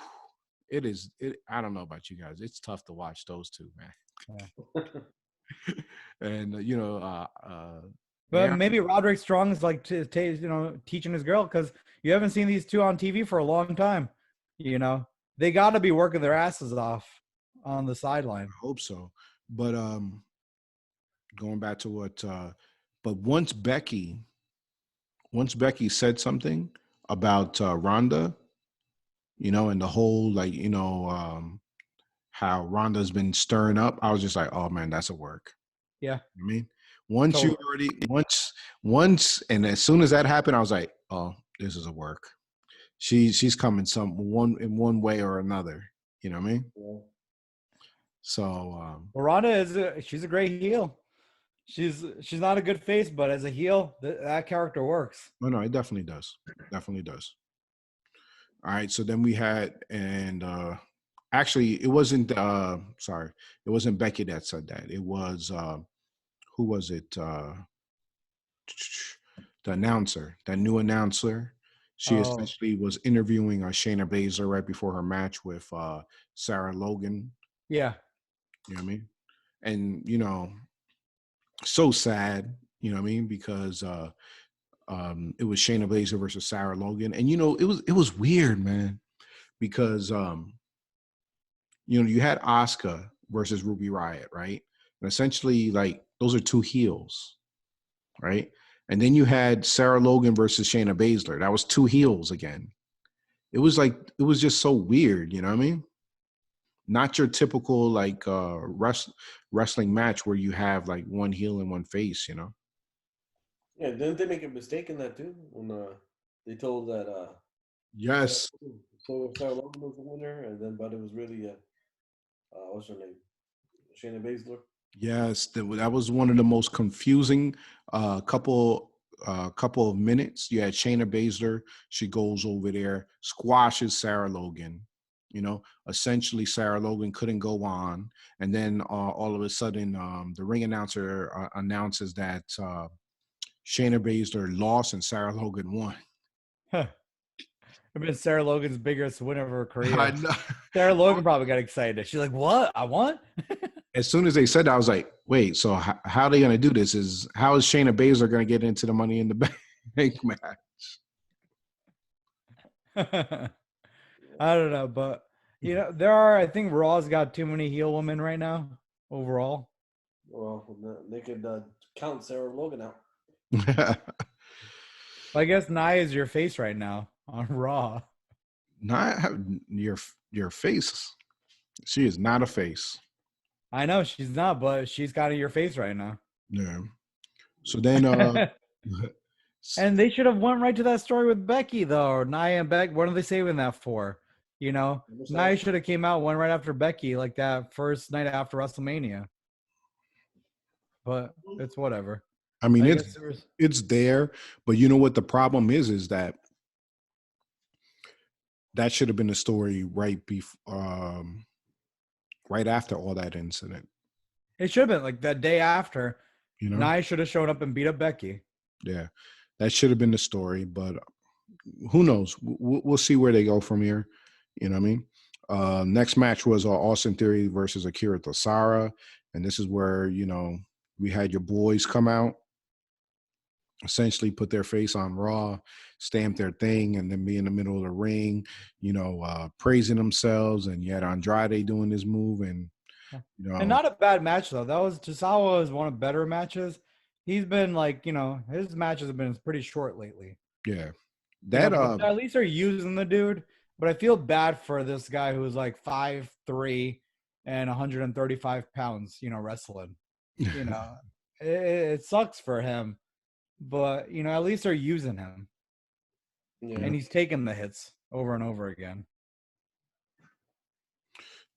it is. I don't know about you guys. It's tough to watch those two, man. Yeah. And but maybe Roderick Strong is like teaching his girl, because you haven't seen these two on TV for a long time. They got to be working their asses off on the sideline. I hope so. But going back to what, but once Becky said something about Ronda, and the whole how Ronda's been stirring up, I was just like, oh man, that's a work. Yeah. I mean, once and as soon as that happened, I was like, oh, this is a work. She's coming in one way or another. You know what I mean? Yeah. So Ronda she's a great heel. She's not a good face, but as a heel, that character works. No, it definitely does. Definitely does. All right, so then we had, and actually, it wasn't. Sorry, it wasn't Becky that said that. It was who was it? The announcer, that new announcer. She essentially was interviewing Shayna Baszler right before her match with Sarah Logan. Yeah. You know what I mean? And so sad. You know what I mean? Because it was Shayna Baszler versus Sarah Logan, and it was weird, man, because you had Asuka versus Ruby Riott, right? And essentially, like, those are two heels, right? And then you had Sarah Logan versus Shayna Baszler. That was two heels again. It was just so weird, you know what I mean? Not your typical like wrestling match where you have like one heel and one face, Yeah, didn't they make a mistake in that too when they told that? Yes, So Sarah Logan was the winner, and then but it was really what's her name, Shayna Baszler. Yes, that was one of the most confusing couple of minutes. You had Shayna Baszler. She goes over there, squashes Sarah Logan. You know, essentially Sarah Logan couldn't go on, and then all of a sudden, the ring announcer announces that Shayna Baszler lost and Sarah Logan won. I've been Sarah Logan's biggest win of her I career. know. Sarah Logan probably got excited. She's like, "What? I won?" As soon as they said that, I was like, "Wait, so how are they going to do this? How is Shayna Baszler going to get into the Money in the Bank match?" I don't know, but I think Raw's got too many heel women right now overall. Well, they could count Sarah Logan out. I guess Nia is your face right now on Raw. Not your face. She is not a face. I know she's not, but she's kind of your face right now. Yeah. So then, and they should have went right to that story with Becky though. Nia and Becky. What are they saving that for? You know, Nia should have came out one right after Becky, like that first night after WrestleMania. But it's whatever. I mean, it's there, but you know what the problem is that should have been the story right before, right after all that incident. It should have been like that day after. You know, Nia should have shown up and beat up Becky. Yeah, that should have been the story, but who knows? We'll see where they go from here. You know what I mean? Next match was Austin Theory versus Akira Tosara, and this is where we had your boys come out, essentially put their face on Raw, stamp their thing, and then be in the middle of the ring, praising themselves. And you had Andrade doing this move, and and not a bad match though. That was Tosawa is one of better matches. He's been like, his matches have been pretty short lately. Yeah, at least they're using the dude. But I feel bad for this guy who's like 5'3" and 135 pounds. Wrestling. It sucks for him. But, at least they're using him. Yeah. And he's taking the hits over and over again.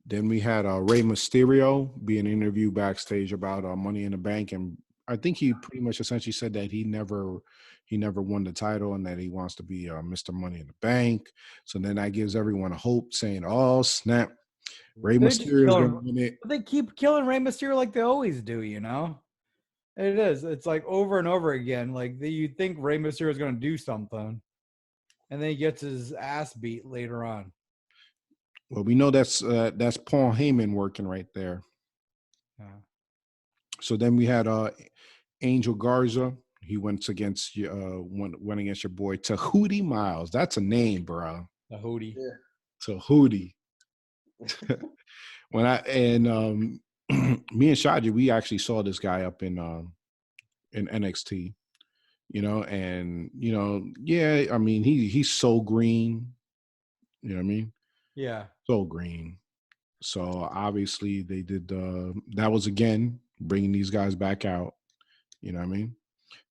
Then we had Rey Mysterio being interviewed backstage about Money in the Bank. And I think he pretty much essentially said that he never won the title and that he wants to be Mr. Money in the Bank. So then that gives everyone hope, saying, oh, snap. Rey Mysterio is going to win it. They keep killing Rey Mysterio like they always do, It is. It's like over and over again. Like you think Rey Mysterio is going to do something, and then he gets his ass beat later on. Well, we know that's Paul Heyman working right there. Yeah. So then we had Angel Garza. He went against your boy Tahuti Miles. That's a name, bro. Tahuti. Yeah. Tahuti. Me and Shaji, we actually saw this guy up in NXT, and yeah, I mean he's so green, you know what I mean? Yeah, so green. So obviously they did that was again bringing these guys back out, you know what I mean?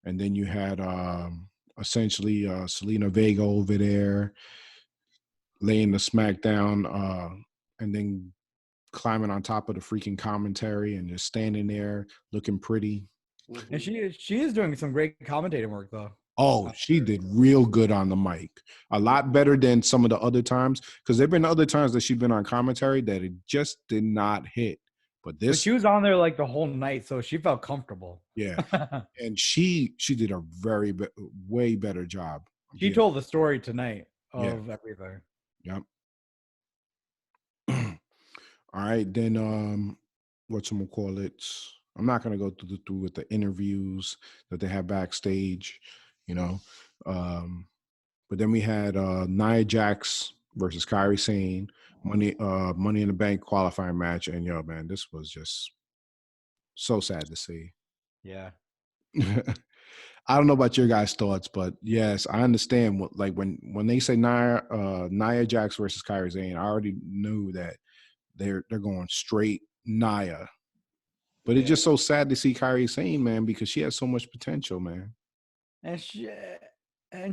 And then you had essentially Selena Vega over there laying the smackdown, and then climbing on top of the freaking commentary and just standing there looking pretty. And she is doing some great commentating work though. Oh, she did real good on the mic. A lot better than some of the other times, because there've been other times that she's been on commentary that it just did not hit. But she was on there like the whole night, so she felt comfortable. Yeah, and she did a way better job. She told the story tonight of everything. Yep. All right, then whatchamacallit? I'm not gonna go through with the interviews that they have backstage, but then we had Nia Jax versus Kairi Sane, Money in the Bank qualifying match, and man, this was just so sad to see. Yeah. I don't know about your guys' thoughts, but yes, I understand when they say Nia Jax versus Kairi Sane, I already knew that they're going straight Nia. But it's just so sad to see Kairi Sane, man, because she has so much potential, man. And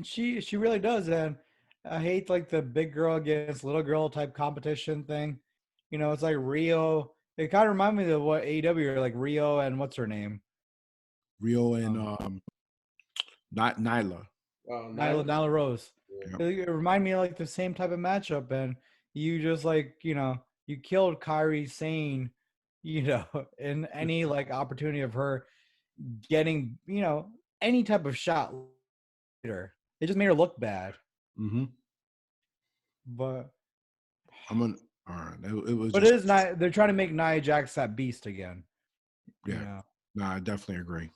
she really does. And I hate like the big girl against little girl type competition thing. You know, it's like Rio. It kind of reminds me of what AEW are like Rio and what's her name? Rio and not Nyla. Nyla Rose. Yeah. It reminded me of like the same type of matchup, and you just like you killed Kyrie Sane, in any like opportunity of her getting any type of shot later. It just made her look bad. Mm-hmm. But All right. It was. but Just, it is not. They're trying to make Nia Jax that beast again. yeah. No, I definitely agree.